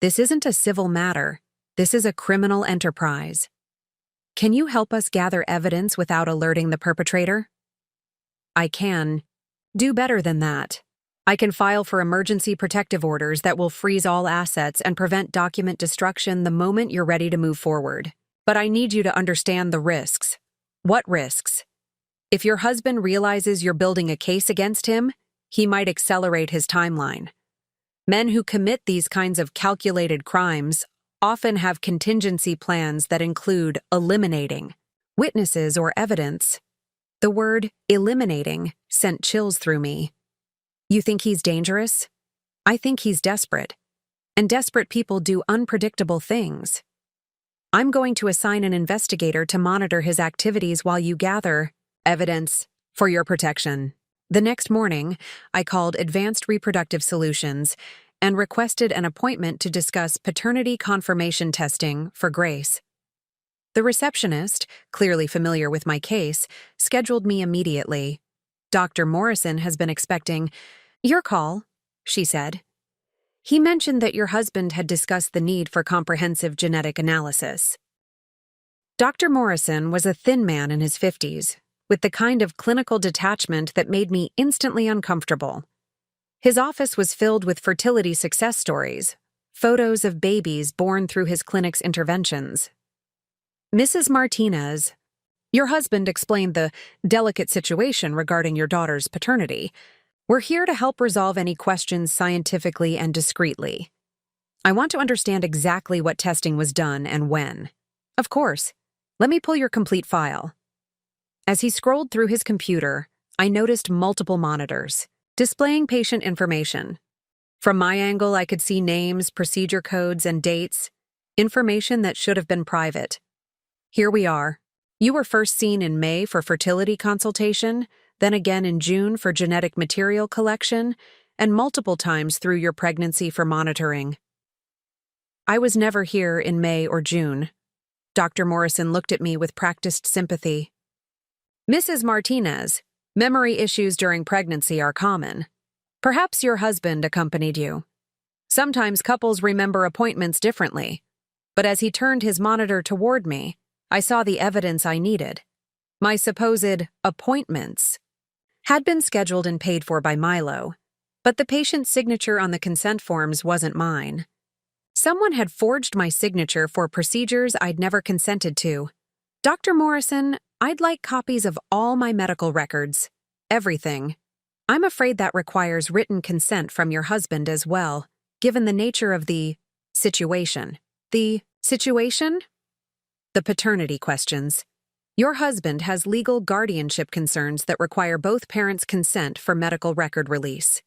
This isn't a civil matter. This is a criminal enterprise. Can you help us gather evidence without alerting the perpetrator? I can do better than that. I can file for emergency protective orders that will freeze all assets and prevent document destruction the moment you're ready to move forward. But I need you to understand the risks. What risks? If your husband realizes you're building a case against him, he might accelerate his timeline. Men who commit these kinds of calculated crimes often have contingency plans that include eliminating witnesses or evidence. The word eliminating sent chills through me. You think he's dangerous? I think he's desperate. And desperate people do unpredictable things. I'm going to assign an investigator to monitor his activities while you gather evidence for your protection. The next morning, I called Advanced Reproductive Solutions and requested an appointment to discuss paternity confirmation testing for Grace. The receptionist, clearly familiar with my case, scheduled me immediately. Dr. Morrison has been expecting your call, she said. He mentioned that your husband had discussed the need for comprehensive genetic analysis. Dr. Morrison was a thin man in his 50s, with the kind of clinical detachment that made me instantly uncomfortable. His office was filled with fertility success stories, photos of babies born through his clinic's interventions. Mrs. Martinez, your husband explained the delicate situation regarding your daughter's paternity. We're here to help resolve any questions scientifically and discreetly. I want to understand exactly what testing was done and when. Of course. Let me pull your complete file. As he scrolled through his computer, I noticed multiple monitors, displaying patient information. From my angle, I could see names, procedure codes, and dates, information that should have been private. Here we are. You were first seen in May for fertility consultation, then again in June for genetic material collection, and multiple times through your pregnancy for monitoring. I was never here in May or June. Dr. Morrison looked at me with practiced sympathy. Mrs. Martinez, memory issues during pregnancy are common. Perhaps your husband accompanied you. Sometimes couples remember appointments differently, but as he turned his monitor toward me, I saw the evidence I needed. My supposed appointments had been scheduled and paid for by Milo, but the patient's signature on the consent forms wasn't mine. Someone had forged my signature for procedures I'd never consented to. Dr. Morrison, I'd like copies of all my medical records. Everything. I'm afraid that requires written consent from your husband as well, given the nature of the situation. The situation? The paternity questions. Your husband has legal guardianship concerns that require both parents' consent for medical record release.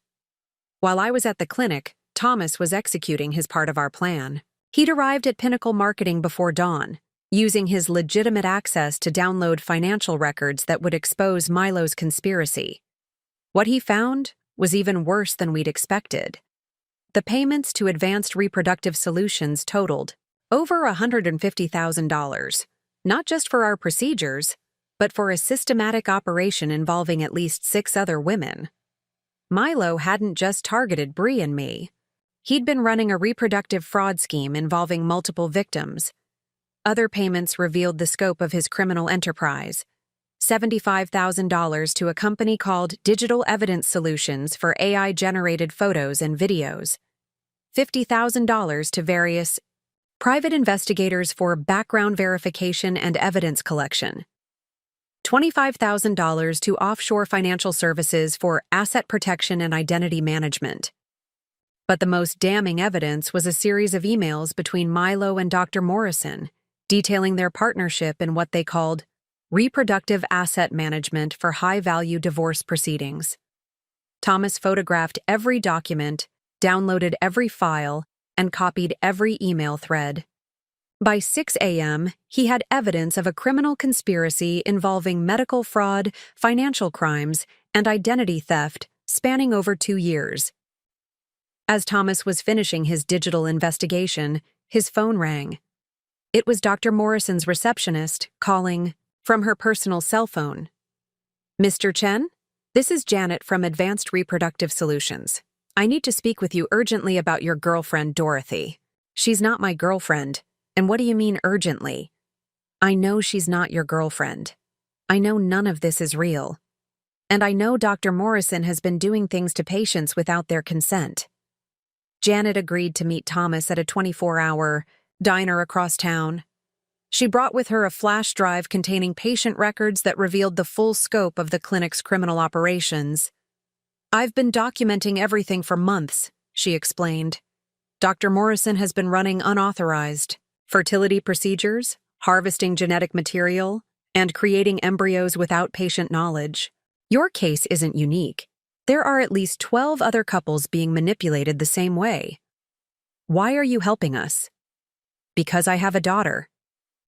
While I was at the clinic, Thomas was executing his part of our plan. He'd arrived at Pinnacle Marketing before dawn, using his legitimate access to download financial records that would expose Milo's conspiracy. What he found was even worse than we'd expected. The payments to Advanced Reproductive Solutions totaled over $150,000, not just for our procedures, but for a systematic operation involving at least 6 other women. Milo hadn't just targeted Bree and me. He'd been running a reproductive fraud scheme involving multiple victims. Other payments revealed the scope of his criminal enterprise: $75,000 to a company called Digital Evidence Solutions for AI-generated photos and videos, $50,000 to various private investigators for background verification and evidence collection, $25,000 to offshore financial services for asset protection and identity management. But the most damning evidence was a series of emails between Milo and Dr. Morrison, detailing their partnership in what they called reproductive asset management for high-value divorce proceedings. Thomas photographed every document, downloaded every file, and copied every email thread. By 6 a.m., he had evidence of a criminal conspiracy involving medical fraud, financial crimes, and identity theft spanning over 2 years. As Thomas was finishing his digital investigation, his phone rang. It was Dr. Morrison's receptionist calling from her personal cell phone. "Mr. Chen? This is Janet from Advanced Reproductive Solutions. I need to speak with you urgently about your girlfriend, Dorothy." "She's not my girlfriend. And what do you mean urgently?" "I know she's not your girlfriend. I know none of this is real. And I know Dr. Morrison has been doing things to patients without their consent." Janet agreed to meet Thomas at a 24-hour diner across town. She brought with her a flash drive containing patient records that revealed the full scope of the clinic's criminal operations. "I've been documenting everything for months," she explained. "Dr. Morrison has been running unauthorized fertility procedures, harvesting genetic material, and creating embryos without patient knowledge. Your case isn't unique. There are at least 12 other couples being manipulated the same way. Why are you helping us?" "Because I have a daughter.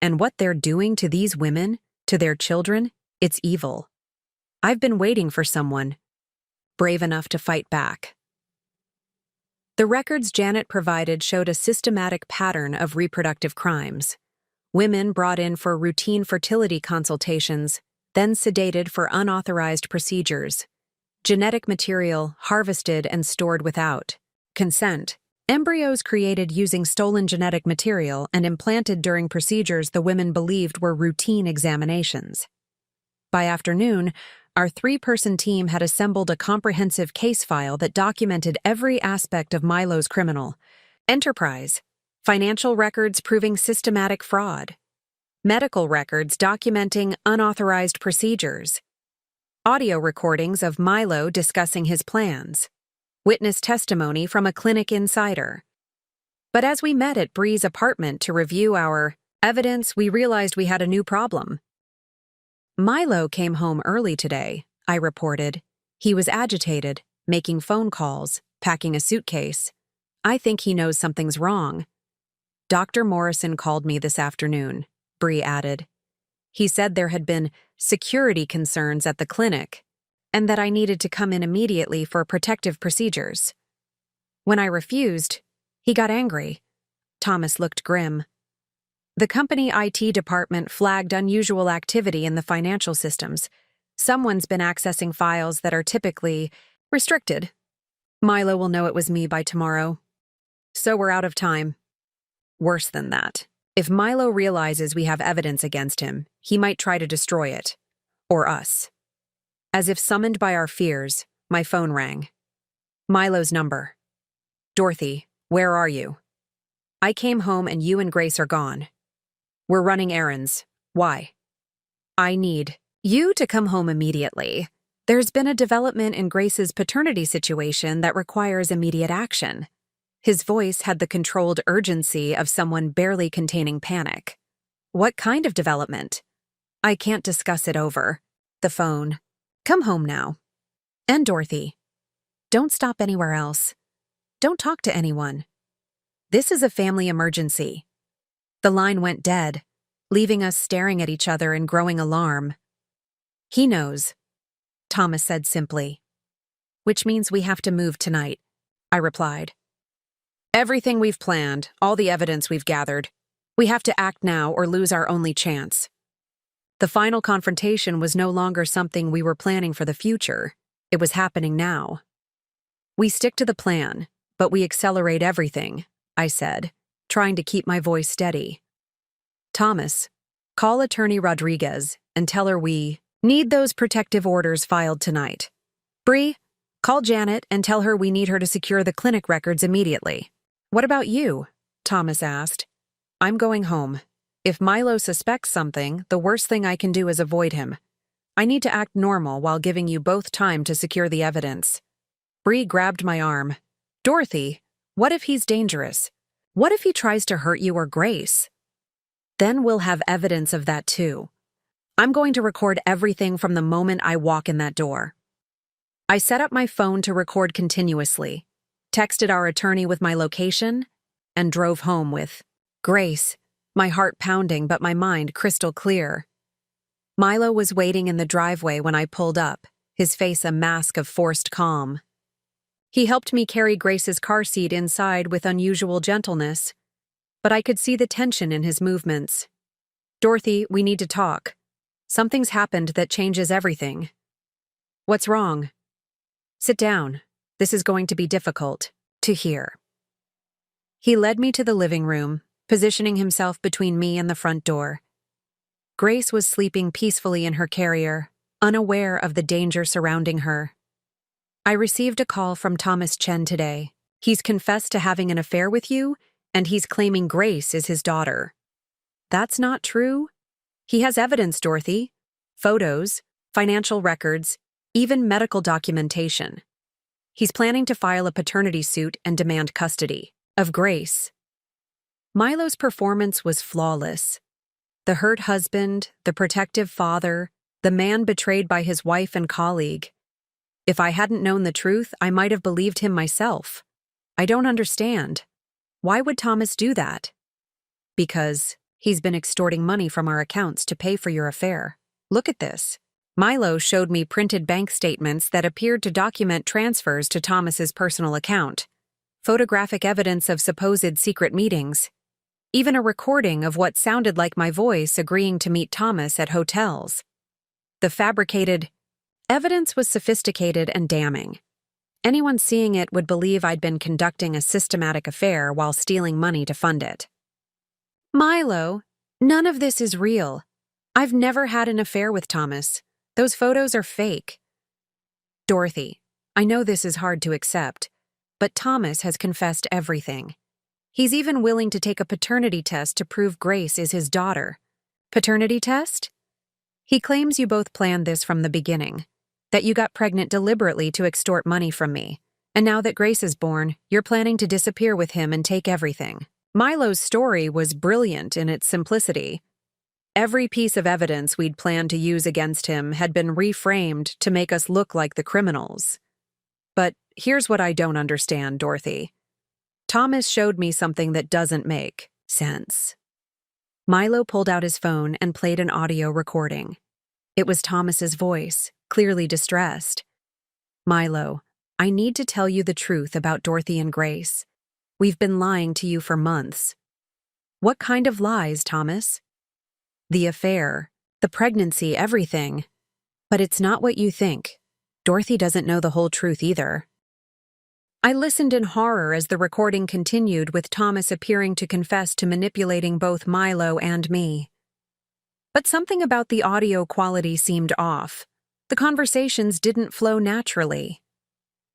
And what they're doing to these women, to their children, it's evil. I've been waiting for someone brave enough to fight back." The records Janet provided showed a systematic pattern of reproductive crimes. Women brought in for routine fertility consultations, then sedated for unauthorized procedures. Genetic material harvested and stored without consent. Embryos created using stolen genetic material and implanted during procedures the women believed were routine examinations. By afternoon, our 3-person team had assembled a comprehensive case file that documented every aspect of Milo's criminal enterprise: financial records proving systematic fraud, medical records documenting unauthorized procedures, audio recordings of Milo discussing his plans, witness testimony from a clinic insider. But as we met at Bree's apartment to review our evidence, we realized we had a new problem. "Milo came home early today," I reported. "He was agitated, making phone calls, packing a suitcase. I think he knows something's wrong." "Dr. Morrison called me this afternoon," Bree added. "He said there had been security concerns at the clinic, and that I needed to come in immediately for protective procedures. When I refused, he got angry." Thomas looked grim. "The company IT department flagged unusual activity in the financial systems. Someone's been accessing files that are typically restricted. Milo will know it was me by tomorrow. So we're out of time." "Worse than that. If Milo realizes we have evidence against him, he might try to destroy it. Or us." As if summoned by our fears, my phone rang. Milo's number. "Dorothy, where are you?" "I came home and you and Grace are gone." "We're running errands. Why?" "I need you to come home immediately. There's been a development in Grace's paternity situation that requires immediate action." His voice had the controlled urgency of someone barely containing panic. "What kind of development?" I can't discuss it over the phone. Come home now. And Dorothy, don't stop anywhere else. Don't talk to anyone. This is a family emergency. The line went dead, leaving us staring at each other in growing alarm. He knows, Thomas said simply. Which means we have to move tonight, I replied. Everything we've planned, all the evidence we've gathered. We have to act now or lose our only chance. The final confrontation was no longer something we were planning for the future. It was happening now. We stick to the plan, but we accelerate everything, I said, trying to keep my voice steady. Thomas, call Attorney Rodriguez and tell her we need those protective orders filed tonight. Bree, call Janet and tell her we need her to secure the clinic records immediately. What about you? Thomas asked. I'm going home. If Milo suspects something, the worst thing I can do is avoid him. I need to act normal while giving you both time to secure the evidence. Bree grabbed my arm. Dorothy, what if he's dangerous? What if he tries to hurt you or Grace? Then we'll have evidence of that too. I'm going to record everything from the moment I walk in that door. I set up my phone to record continuously, texted our attorney with my location, and drove home with Grace, my heart pounding but my mind crystal clear. Milo was waiting in the driveway when I pulled up, his face a mask of forced calm. He helped me carry Grace's car seat inside with unusual gentleness, but I could see the tension in his movements. Dorothy, we need to talk. Something's happened that changes everything. What's wrong? Sit down. This is going to be difficult to hear. He led me to the living room, positioning himself between me and the front door. Grace was sleeping peacefully in her carrier, unaware of the danger surrounding her. I received a call from Thomas Chen today. He's confessed to having an affair with you, and he's claiming Grace is his daughter. That's not true. He has evidence, Dorothy. Photos, financial records, even medical documentation. He's planning to file a paternity suit and demand custody of Grace. Milo's performance was flawless. The hurt husband, the protective father, the man betrayed by his wife and colleague. If I hadn't known the truth, I might have believed him myself. I don't understand. Why would Thomas do that? Because he's been extorting money from our accounts to pay for your affair. Look at this. Milo showed me printed bank statements that appeared to document transfers to Thomas's personal account, photographic evidence of supposed secret meetings, even a recording of what sounded like my voice agreeing to meet Thomas at hotels. The fabricated evidence was sophisticated and damning. Anyone seeing it would believe I'd been conducting a systematic affair while stealing money to fund it. Milo, none of this is real. I've never had an affair with Thomas. Those photos are fake. Dorothy, I know this is hard to accept, but Thomas has confessed everything. He's even willing to take a paternity test to prove Grace is his daughter. Paternity test? He claims you both planned this from the beginning, that you got pregnant deliberately to extort money from me, and now that Grace is born, you're planning to disappear with him and take everything. Milo's story was brilliant in its simplicity. Every piece of evidence we'd planned to use against him had been reframed to make us look like the criminals. But here's what I don't understand, Dorothy. Thomas showed me something that doesn't make sense. Milo pulled out his phone and played an audio recording. It was Thomas's voice, clearly distressed. Milo, I need to tell you the truth about Dorothy and Grace. We've been lying to you for months. What kind of lies, Thomas? The affair, the pregnancy, everything. But it's not what you think. Dorothy doesn't know the whole truth either. I listened in horror as the recording continued, with Thomas appearing to confess to manipulating both Milo and me. But something about the audio quality seemed off. The conversations didn't flow naturally.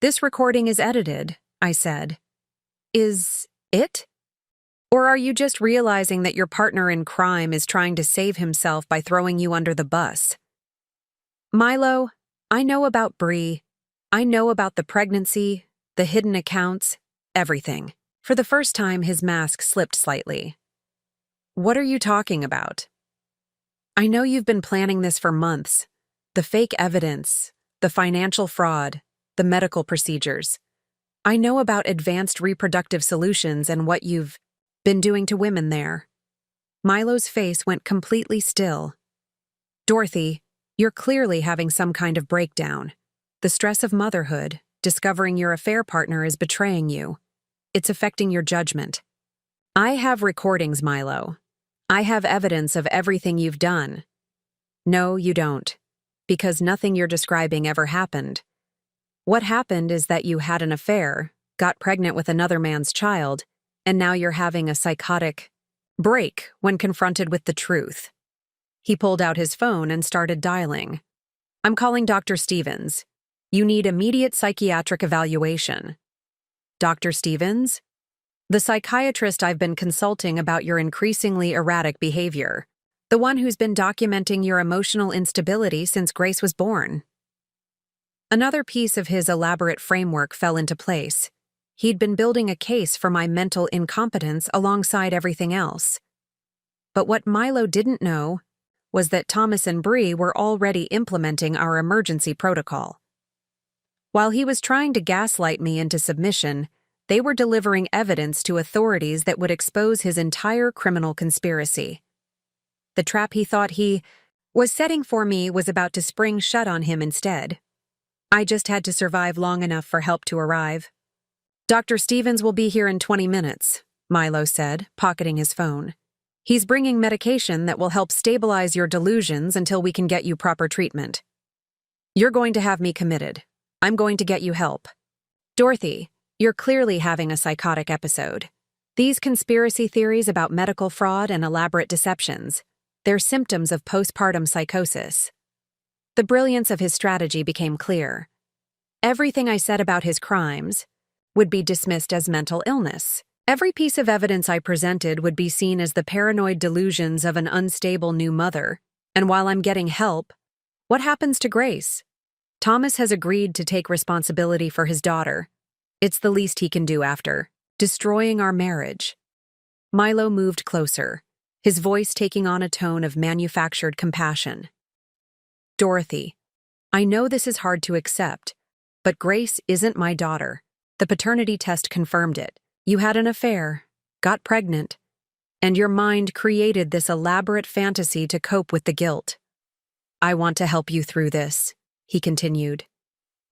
This recording is edited, I said. Is it? Or are you just realizing that your partner in crime is trying to save himself by throwing you under the bus? Milo, I know about Bree. I know about the pregnancy, the hidden accounts, everything. For the first time, his mask slipped slightly. What are you talking about? I know you've been planning this for months. The fake evidence, the financial fraud, the medical procedures. I know about advanced reproductive solutions and what you've been doing to women there. Milo's face went completely still. Dorothy, you're clearly having some kind of breakdown. The stress of motherhood, discovering your affair partner is betraying you. It's affecting your judgment. I have recordings, Milo. I have evidence of everything you've done. No, you don't. Because nothing you're describing ever happened. What happened is that you had an affair, got pregnant with another man's child, and now you're having a psychotic break when confronted with the truth. He pulled out his phone and started dialing. I'm calling Dr. Stevens. You need immediate psychiatric evaluation. Dr. Stevens? The psychiatrist I've been consulting about your increasingly erratic behavior. The one who's been documenting your emotional instability since Grace was born. Another piece of his elaborate framework fell into place. He'd been building a case for my mental incompetence alongside everything else. But what Milo didn't know was that Thomas and Bree were already implementing our emergency protocol. While he was trying to gaslight me into submission, they were delivering evidence to authorities that would expose his entire criminal conspiracy. The trap he thought he was setting for me was about to spring shut on him instead. I just had to survive long enough for help to arrive. Dr. Stevens will be here in 20 minutes, Milo said, pocketing his phone. He's bringing medication that will help stabilize your delusions until we can get you proper treatment. You're going to have me committed. I'm going to get you help. Dorothy, you're clearly having a psychotic episode. These conspiracy theories about medical fraud and elaborate deceptions, they're symptoms of postpartum psychosis. The brilliance of his strategy became clear. Everything I said about his crimes would be dismissed as mental illness. Every piece of evidence I presented would be seen as the paranoid delusions of an unstable new mother. And while I'm getting help, what happens to Grace? Thomas has agreed to take responsibility for his daughter. It's the least he can do after destroying our marriage. Milo moved closer, his voice taking on a tone of manufactured compassion. Dorothy, I know this is hard to accept, but Grace isn't my daughter. The paternity test confirmed it. You had an affair, got pregnant, and your mind created this elaborate fantasy to cope with the guilt. I want to help you through this, he continued.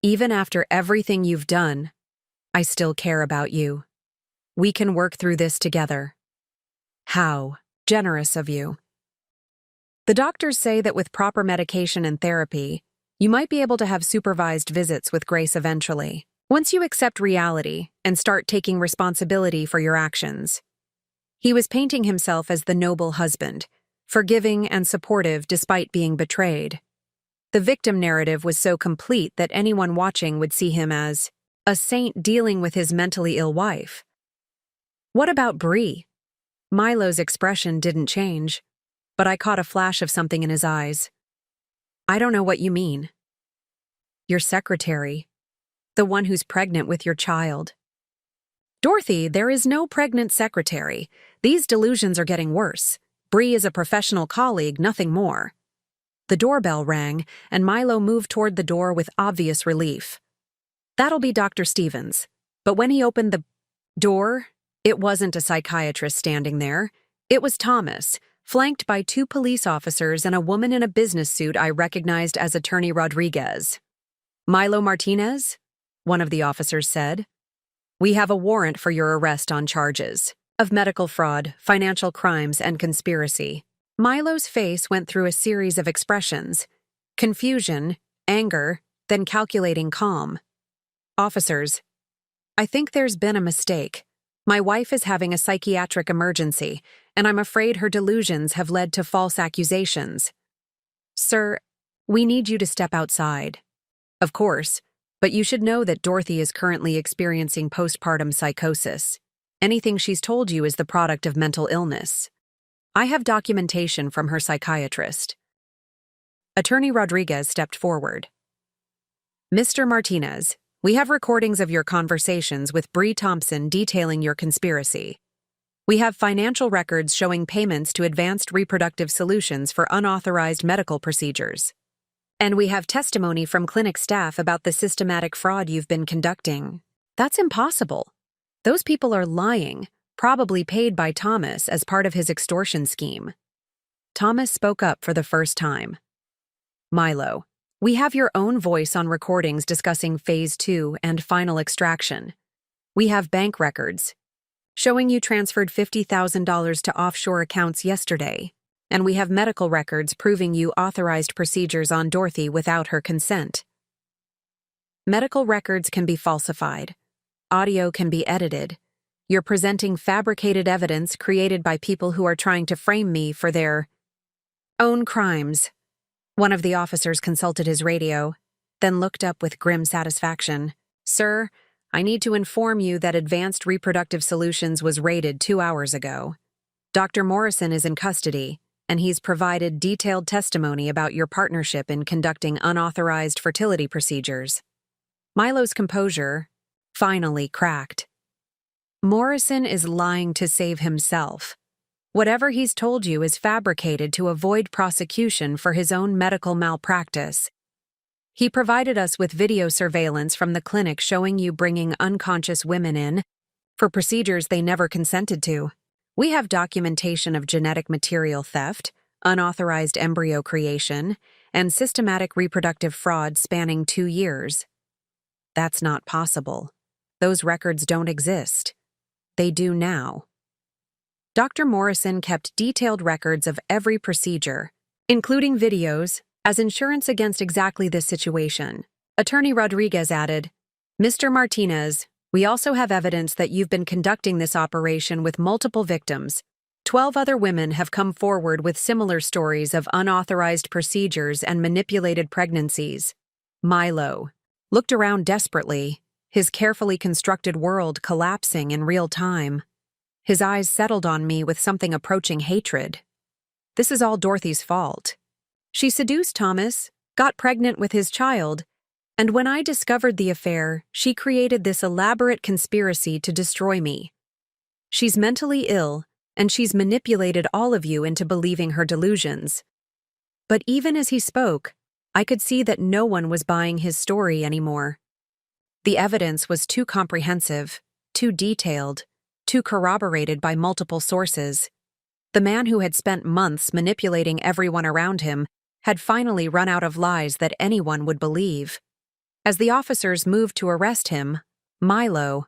Even after everything you've done, I still care about you. We can work through this together. How generous of you. The doctors say that with proper medication and therapy, you might be able to have supervised visits with Grace eventually, once you accept reality and start taking responsibility for your actions. He was painting himself as the noble husband, forgiving and supportive despite being betrayed. The victim narrative was so complete that anyone watching would see him as a saint dealing with his mentally ill wife. What about Bree? Milo's expression didn't change, but I caught a flash of something in his eyes. I don't know what you mean. Your secretary. The one who's pregnant with your child. Dorothy, there is no pregnant secretary. These delusions are getting worse. Bree is a professional colleague, nothing more. The doorbell rang, and Milo moved toward the door with obvious relief. That'll be Dr. Stevens. But when he opened the door, it wasn't a psychiatrist standing there. It was Thomas, flanked by 2 police officers and a woman in a business suit I recognized as Attorney Rodriguez. Milo Martinez? One of the officers said. We have a warrant for your arrest on charges of medical fraud, financial crimes, and conspiracy. Milo's face went through a series of expressions: confusion, anger, then calculating calm. Officers, I think there's been a mistake. My wife is having a psychiatric emergency, and I'm afraid her delusions have led to false accusations. Sir, we need you to step outside. Of course, but you should know that Dorothy is currently experiencing postpartum psychosis. Anything she's told you is the product of mental illness. I have documentation from her psychiatrist. Attorney Rodriguez stepped forward. Mr. Martinez, we have recordings of your conversations with Bree Thompson detailing your conspiracy. We have financial records showing payments to Advanced Reproductive Solutions for unauthorized medical procedures. And we have testimony from clinic staff about the systematic fraud you've been conducting. That's impossible. Those people are lying, probably paid by Thomas as part of his extortion scheme. Thomas spoke up for the first time. Milo, we have your own voice on recordings discussing Phase 2 and final extraction. We have bank records showing you transferred $50,000 to offshore accounts yesterday, and we have medical records proving you authorized procedures on Dorothy without her consent. Medical records can be falsified. Audio can be edited. You're presenting fabricated evidence created by people who are trying to frame me for their own crimes. One of the officers consulted his radio, then looked up with grim satisfaction. Sir, I need to inform you that Advanced Reproductive Solutions was raided 2 hours ago. Dr. Morrison is in custody, and he's provided detailed testimony about your partnership in conducting unauthorized fertility procedures. Milo's composure finally cracked. Morrison is lying to save himself. Whatever he's told you is fabricated to avoid prosecution for his own medical malpractice. He provided us with video surveillance from the clinic showing you bringing unconscious women in for procedures they never consented to. We have documentation of genetic material theft, unauthorized embryo creation, and systematic reproductive fraud spanning 2 years. That's not possible. Those records don't exist. They do now. Dr. Morrison kept detailed records of every procedure, including videos, as insurance against exactly this situation. Attorney Rodriguez added, Mr. Martinez, we also have evidence that you've been conducting this operation with multiple victims. 12 other women have come forward with similar stories of unauthorized procedures and manipulated pregnancies. Milo looked around desperately, his carefully constructed world collapsing in real time. His eyes settled on me with something approaching hatred. This is all Dorothy's fault. She seduced Thomas, got pregnant with his child, and when I discovered the affair, she created this elaborate conspiracy to destroy me. She's mentally ill, and she's manipulated all of you into believing her delusions. But even as he spoke, I could see that no one was buying his story anymore. The evidence was too comprehensive, too detailed, too corroborated by multiple sources. The man who had spent months manipulating everyone around him had finally run out of lies that anyone would believe. As the officers moved to arrest him, Milo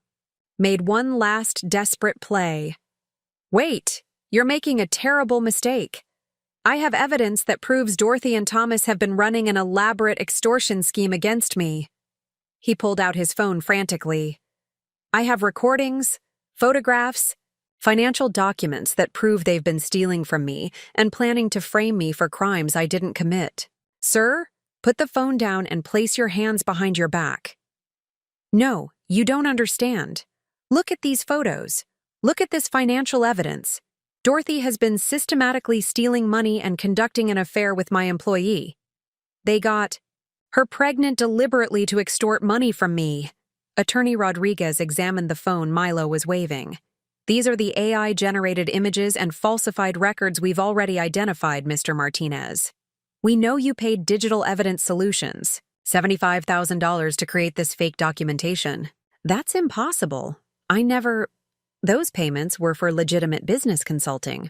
made one last desperate play. Wait, you're making a terrible mistake. I have evidence that proves Dorothy and Thomas have been running an elaborate extortion scheme against me. He pulled out his phone frantically. I have recordings, photographs, financial documents that prove they've been stealing from me and planning to frame me for crimes I didn't commit. Sir, put the phone down and place your hands behind your back. No, you don't understand. Look at these photos. Look at this financial evidence. Dorothy has been systematically stealing money and conducting an affair with my employee. They got her pregnant deliberately to extort money from me. Attorney Rodriguez examined the phone Milo was waving. These are the AI-generated images and falsified records we've already identified, Mr. Martinez. We know you paid Digital Evidence Solutions $75,000 to create this fake documentation. That's impossible. Those payments were for legitimate business consulting.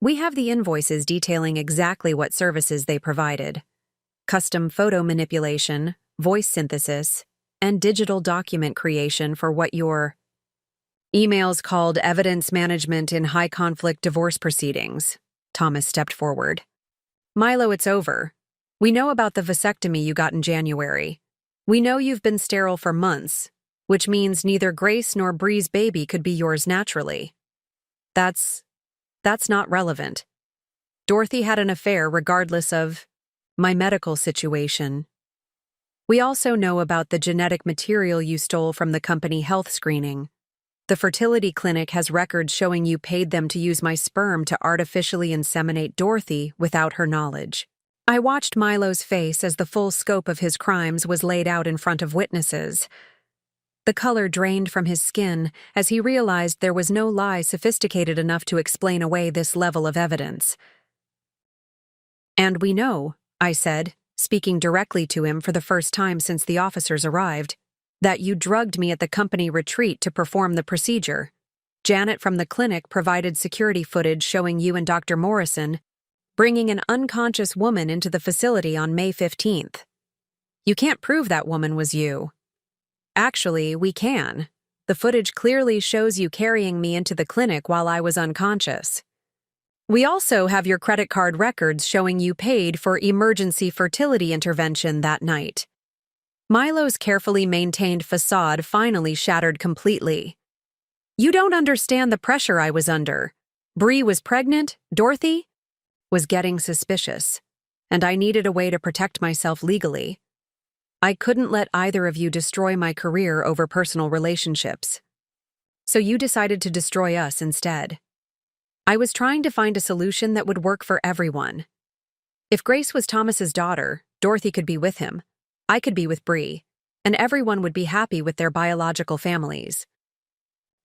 We have the invoices detailing exactly what services they provided. Custom photo manipulation, voice synthesis, and digital document creation for what your emails called evidence management in high-conflict divorce proceedings. Thomas stepped forward. Milo, it's over. We know about the vasectomy you got in January. We know you've been sterile for months, which means neither Grace nor Bree's baby could be yours naturally. That's not relevant. Dorothy had an affair regardless of my medical situation. We also know about the genetic material you stole from the company health screening. The fertility clinic has records showing you paid them to use my sperm to artificially inseminate Dorothy without her knowledge. I watched Milo's face as the full scope of his crimes was laid out in front of witnesses. The color drained from his skin as he realized there was no lie sophisticated enough to explain away this level of evidence. "And we know," I said, speaking directly to him for the first time since the officers arrived, "that you drugged me at the company retreat to perform the procedure. Janet from the clinic provided security footage showing you and Dr. Morrison bringing an unconscious woman into the facility on May 15th. You can't prove that woman was you." "Actually, we can. The footage clearly shows you carrying me into the clinic while I was unconscious. We also have your credit card records showing you paid for emergency fertility intervention that night." Milo's carefully maintained facade finally shattered completely. "You don't understand the pressure I was under. Bree was pregnant, Dorothy was getting suspicious, and I needed a way to protect myself legally. I couldn't let either of you destroy my career over personal relationships. So you decided to destroy us instead. I was trying to find a solution that would work for everyone. If Grace was Thomas's daughter, Dorothy could be with him, I could be with Bree, and everyone would be happy with their biological families.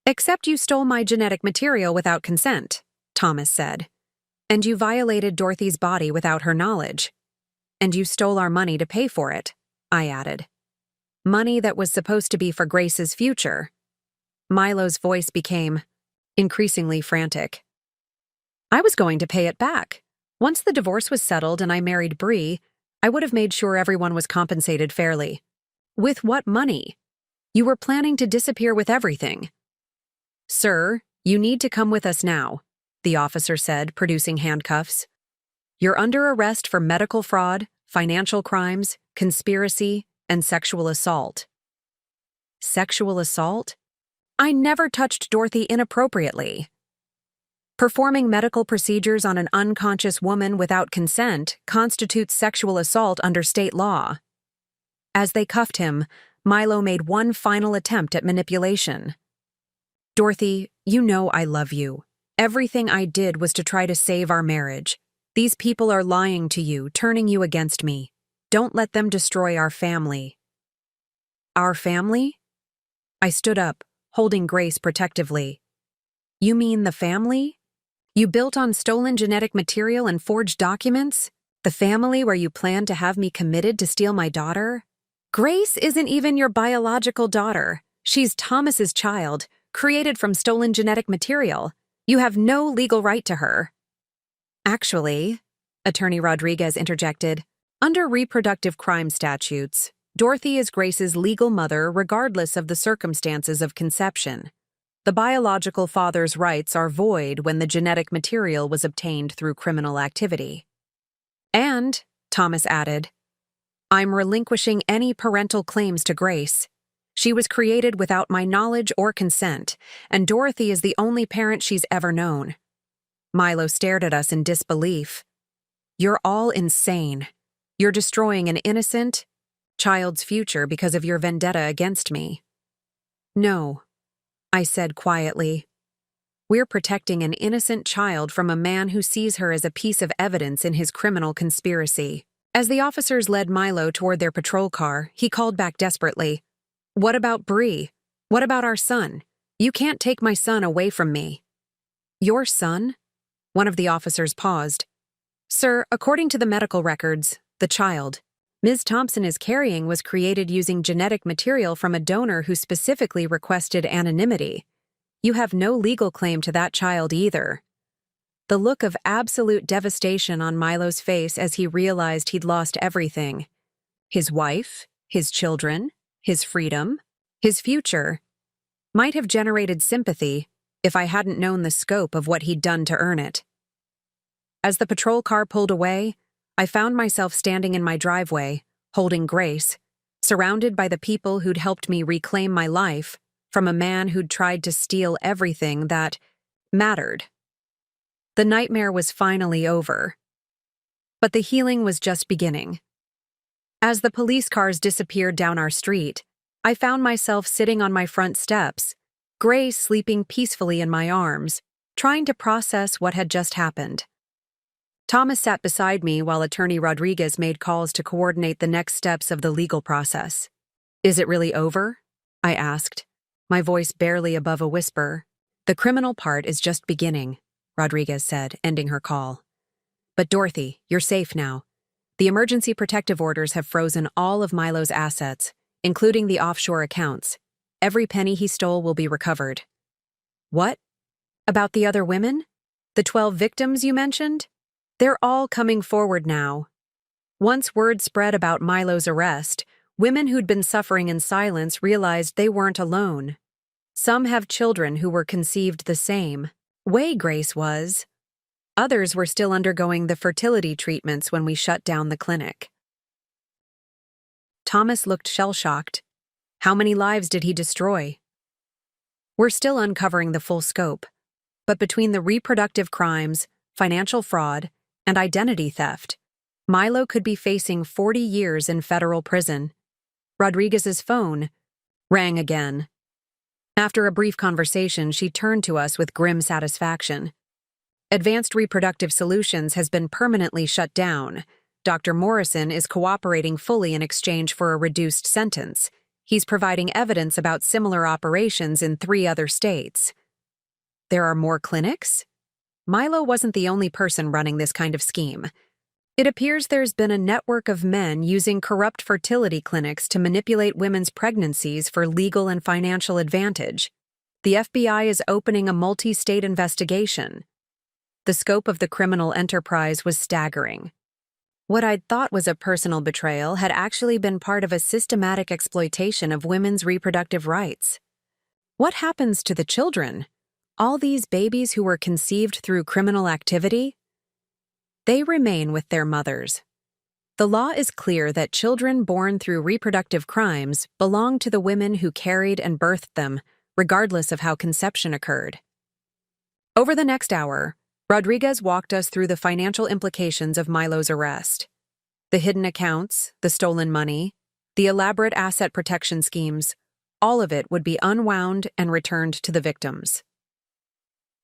Except you stole my genetic material without consent," Thomas said. "And you violated Dorothy's body without her knowledge. And you stole our money to pay for it," I added. "Money that was supposed to be for Grace's future." Milo's voice became increasingly frantic. "I was going to pay it back. Once the divorce was settled and I married Bree, I would have made sure everyone was compensated fairly. With what money? You were planning to disappear with everything." "Sir, you need to come with us now," the officer said, producing handcuffs. "You're under arrest for medical fraud, financial crimes, conspiracy, and sexual assault." Sexual assault? I never touched Dorothy inappropriately. Performing medical procedures on an unconscious woman without consent constitutes sexual assault under state law. As they cuffed him, Milo made one final attempt at manipulation. "Dorothy, you know I love you. Everything I did was to try to save our marriage. These people are lying to you, turning you against me. Don't let them destroy our family." "Our family?" I stood up, holding Grace protectively. "You mean the family? You built on stolen genetic material and forged documents? The family where you planned to have me committed to steal my daughter? Grace isn't even your biological daughter. She's Thomas's child, created from stolen genetic material. You have no legal right to her." "Actually," Attorney Rodriguez interjected, "under reproductive crime statutes, Dorothy is Grace's legal mother regardless of the circumstances of conception. The biological father's rights are void when the genetic material was obtained through criminal activity." "And," Thomas added, "I'm relinquishing any parental claims to Grace. She was created without my knowledge or consent, and Dorothy is the only parent she's ever known." Milo stared at us in disbelief. "You're all insane. You're destroying an innocent child's future because of your vendetta against me." "No," I said quietly. "We're protecting an innocent child from a man who sees her as a piece of evidence in his criminal conspiracy." As the officers led Milo toward their patrol car, he called back desperately, "What about Bree? What about our son? You can't take my son away from me." "Your son?" One of the officers paused. "Sir, according to the medical records, the child Ms. Thompson is carrying was created using genetic material from a donor who specifically requested anonymity. You have no legal claim to that child either." The look of absolute devastation on Milo's face as he realized he'd lost everything. His wife, his children, his freedom, his future, might have generated sympathy if I hadn't known the scope of what he'd done to earn it. As the patrol car pulled away, I found myself standing in my driveway, holding Grace, surrounded by the people who'd helped me reclaim my life from a man who'd tried to steal everything that mattered. The nightmare was finally over. But the healing was just beginning. As the police cars disappeared down our street, I found myself sitting on my front steps, Grace sleeping peacefully in my arms, trying to process what had just happened. Thomas sat beside me while Attorney Rodriguez made calls to coordinate the next steps of the legal process. "Is it really over?" I asked, my voice barely above a whisper. The criminal part is just beginning, Rodriguez said, ending her call. But Dorothy, you're safe now. The emergency protective orders have frozen all of Milo's assets, including the offshore accounts. Every penny he stole will be recovered. What? About the other women? The 12 victims you mentioned? They're all coming forward now. Once word spread about Milo's arrest, women who'd been suffering in silence realized they weren't alone. Some have children who were conceived the same way Grace was. Others were still undergoing the fertility treatments when we shut down the clinic. Thomas looked shell-shocked. How many lives did he destroy? We're still uncovering the full scope, but between the reproductive crimes, financial fraud, and identity theft, Milo could be facing 40 years in federal prison. Rodriguez's phone rang again. After a brief conversation, she turned to us with grim satisfaction. Advanced Reproductive Solutions has been permanently shut down. Dr. Morrison is cooperating fully in exchange for a reduced sentence. He's providing evidence about similar operations in 3 other states. There are more clinics? Milo wasn't the only person running this kind of scheme. It appears there's been a network of men using corrupt fertility clinics to manipulate women's pregnancies for legal and financial advantage. The FBI is opening a multi-state investigation. The scope of the criminal enterprise was staggering. What I'd thought was a personal betrayal had actually been part of a systematic exploitation of women's reproductive rights. What happens to the children? All these babies who were conceived through criminal activity? They remain with their mothers. The law is clear that children born through reproductive crimes belong to the women who carried and birthed them, regardless of how conception occurred. Over the next hour, Rodriguez walked us through the financial implications of Milo's arrest. The hidden accounts, the stolen money, the elaborate asset protection schemes, all of it would be unwound and returned to the victims.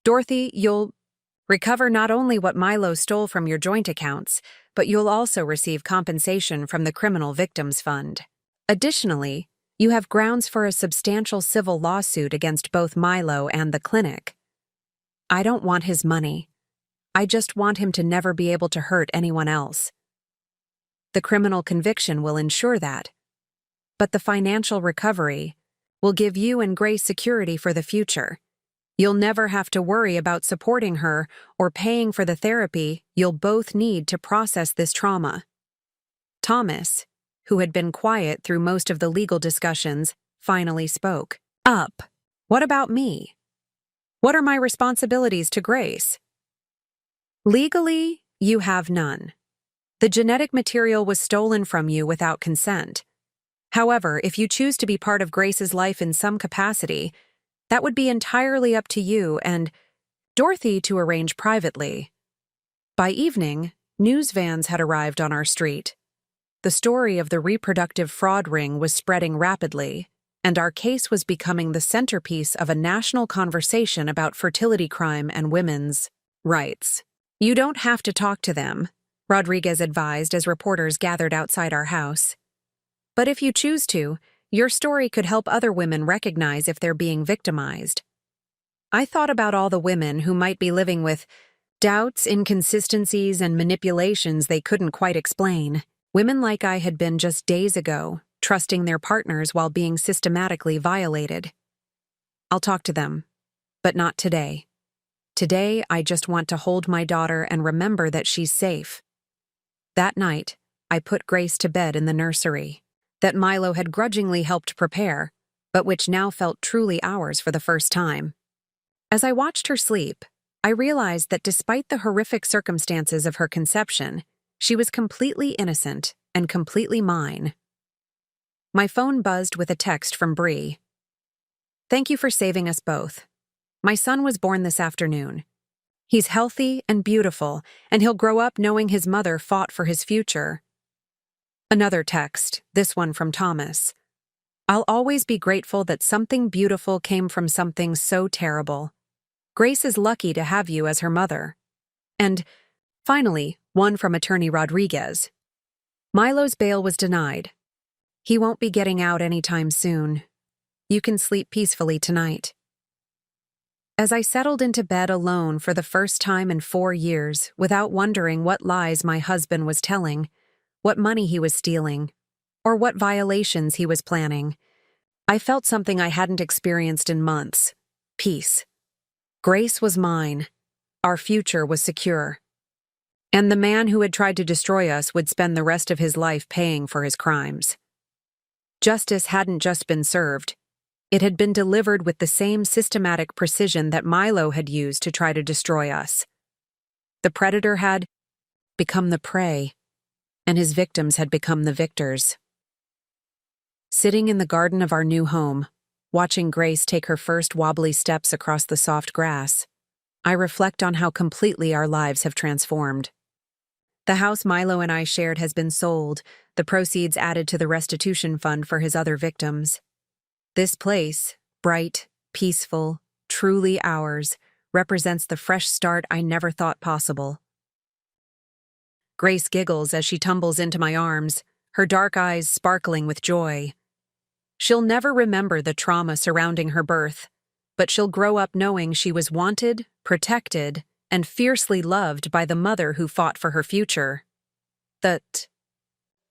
Dorothy, you'll recover not only what Milo stole from your joint accounts, but you'll also receive compensation from the Criminal Victims Fund. Additionally, you have grounds for a substantial civil lawsuit against both Milo and the clinic. I don't want his money. I just want him to never be able to hurt anyone else. The criminal conviction will ensure that. But the financial recovery will give you and Grace security for the future. You'll never have to worry about supporting her or paying for the therapy you'll both need to process this trauma. Thomas, who had been quiet through most of the legal discussions, finally spoke. Up. What about me? What are my responsibilities to Grace? Legally, you have none. The genetic material was stolen from you without consent. However, if you choose to be part of Grace's life in some capacity, that would be entirely up to you and Dorothy to arrange privately. By evening, news vans had arrived on our street. The story of the reproductive fraud ring was spreading rapidly, and our case was becoming the centerpiece of a national conversation about fertility crime and women's rights. You don't have to talk to them, Rodriguez advised as reporters gathered outside our house. But if you choose to, your story could help other women recognize if they're being victimized. I thought about all the women who might be living with doubts, inconsistencies, and manipulations they couldn't quite explain. Women like I had been just days ago, trusting their partners while being systematically violated. I'll talk to them, but not today. Today, I just want to hold my daughter and remember that she's safe. That night, I put Grace to bed in the nursery that Milo had grudgingly helped prepare, but which now felt truly ours for the first time. As I watched her sleep, I realized that despite the horrific circumstances of her conception, she was completely innocent and completely mine. My phone buzzed with a text from Bree. Thank you for saving us both. My son was born this afternoon. He's healthy and beautiful, and he'll grow up knowing his mother fought for his future. Another text, this one from Thomas. I'll always be grateful that something beautiful came from something so terrible. Grace is lucky to have you as her mother. And, finally, one from attorney Rodriguez. Milo's bail was denied. He won't be getting out anytime soon. You can sleep peacefully tonight." As I settled into bed alone for the first time in 4 years, without wondering what lies my husband was telling, what money he was stealing, or what violations he was planning, I felt something I hadn't experienced in months: peace. Grace was mine. Our future was secure. And the man who had tried to destroy us would spend the rest of his life paying for his crimes. Justice hadn't just been served. It had been delivered with the same systematic precision that Milo had used to try to destroy us. The predator had become the prey, and his victims had become the victors. Sitting in the garden of our new home, watching Grace take her first wobbly steps across the soft grass, I reflect on how completely our lives have transformed. The house Milo and I shared has been sold, the proceeds added to the restitution fund for his other victims. This place, bright, peaceful, truly ours, represents the fresh start I never thought possible. Grace giggles as she tumbles into my arms, her dark eyes sparkling with joy. She'll never remember the trauma surrounding her birth, but she'll grow up knowing she was wanted, protected, and fiercely loved by the mother who fought for her future. The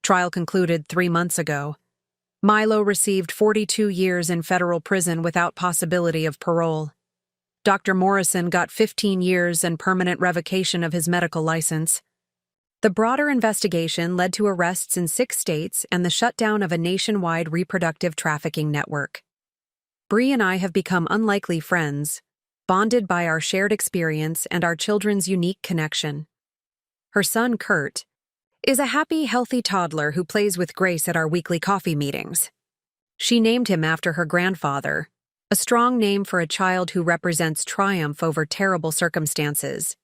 trial concluded 3 months ago. Milo received 42 years in federal prison without possibility of parole. Dr. Morrison got 15 years and permanent revocation of his medical license. The broader investigation led to arrests in 6 states and the shutdown of a nationwide reproductive trafficking network. Bree and I have become unlikely friends, bonded by our shared experience and our children's unique connection. Her son, Kurt, is a happy, healthy toddler who plays with Grace at our weekly coffee meetings. She named him after her grandfather, a strong name for a child who represents triumph over terrible circumstances.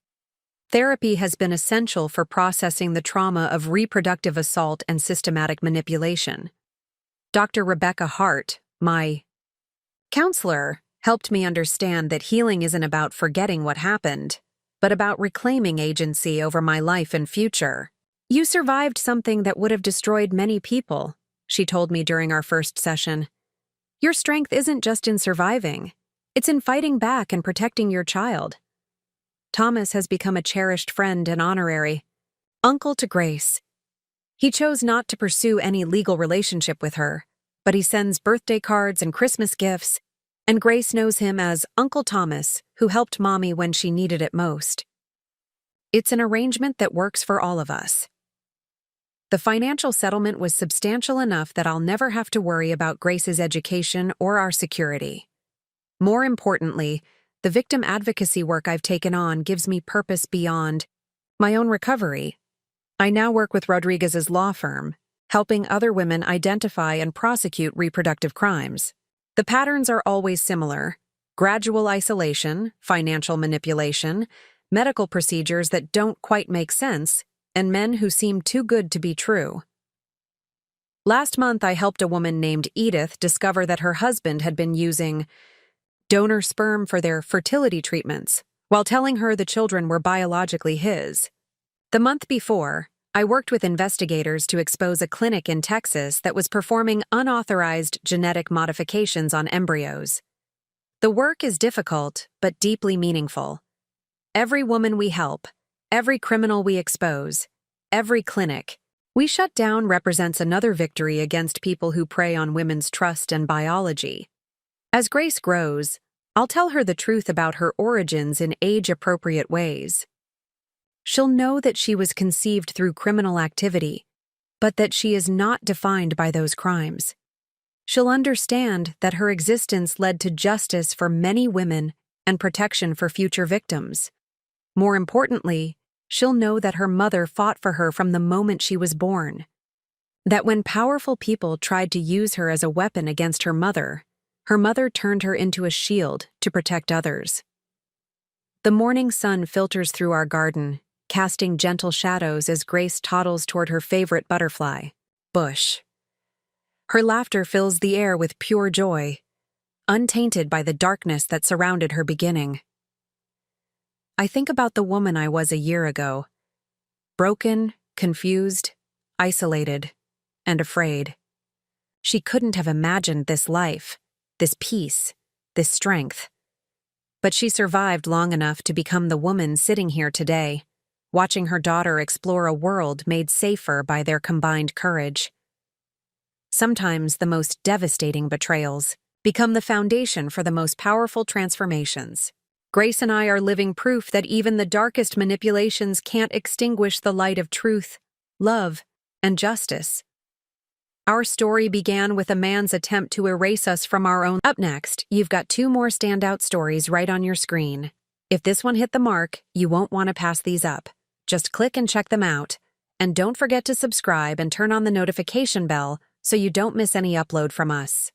Therapy has been essential for processing the trauma of reproductive assault and systematic manipulation. Dr. Rebecca Hart, my counselor, helped me understand that healing isn't about forgetting what happened, but about reclaiming agency over my life and future. "You survived something that would have destroyed many people," she told me during our first session. "Your strength isn't just in surviving, it's in fighting back and protecting your child." Thomas has become a cherished friend and honorary uncle to Grace. He chose not to pursue any legal relationship with her, but he sends birthday cards and Christmas gifts, and Grace knows him as Uncle Thomas, who helped Mommy when she needed it most. It's an arrangement that works for all of us. The financial settlement was substantial enough that I'll never have to worry about Grace's education or our security. More importantly, the victim advocacy work I've taken on gives me purpose beyond my own recovery. I now work with Rodriguez's law firm, helping other women identify and prosecute reproductive crimes. The patterns are always similar: gradual isolation, financial manipulation, medical procedures that don't quite make sense, and men who seem too good to be true. Last month, I helped a woman named Edith discover that her husband had been using donor sperm for their fertility treatments, while telling her the children were biologically his. The month before, I worked with investigators to expose a clinic in Texas that was performing unauthorized genetic modifications on embryos. The work is difficult, but deeply meaningful. Every woman we help, every criminal we expose, every clinic we shut down represents another victory against people who prey on women's trust and biology. As Grace grows, I'll tell her the truth about her origins in age-appropriate ways. She'll know that she was conceived through criminal activity, but that she is not defined by those crimes. She'll understand that her existence led to justice for many women and protection for future victims. More importantly, she'll know that her mother fought for her from the moment she was born. That when powerful people tried to use her as a weapon against her mother turned her into a shield to protect others. The morning sun filters through our garden, casting gentle shadows as Grace toddles toward her favorite butterfly, Bush. Her laughter fills the air with pure joy, untainted by the darkness that surrounded her beginning. I think about the woman I was a year ago, broken, confused, isolated, and afraid. She couldn't have imagined this life, this peace, this strength. But she survived long enough to become the woman sitting here today, watching her daughter explore a world made safer by their combined courage. Sometimes the most devastating betrayals become the foundation for the most powerful transformations. Grace and I are living proof that even the darkest manipulations can't extinguish the light of truth, love, and justice. Our story began with a man's attempt to erase us from our own. Up next, you've got 2 more standout stories right on your screen. If this one hit the mark, you won't want to pass these up. Just click and check them out. And don't forget to subscribe and turn on the notification bell so you don't miss any upload from us.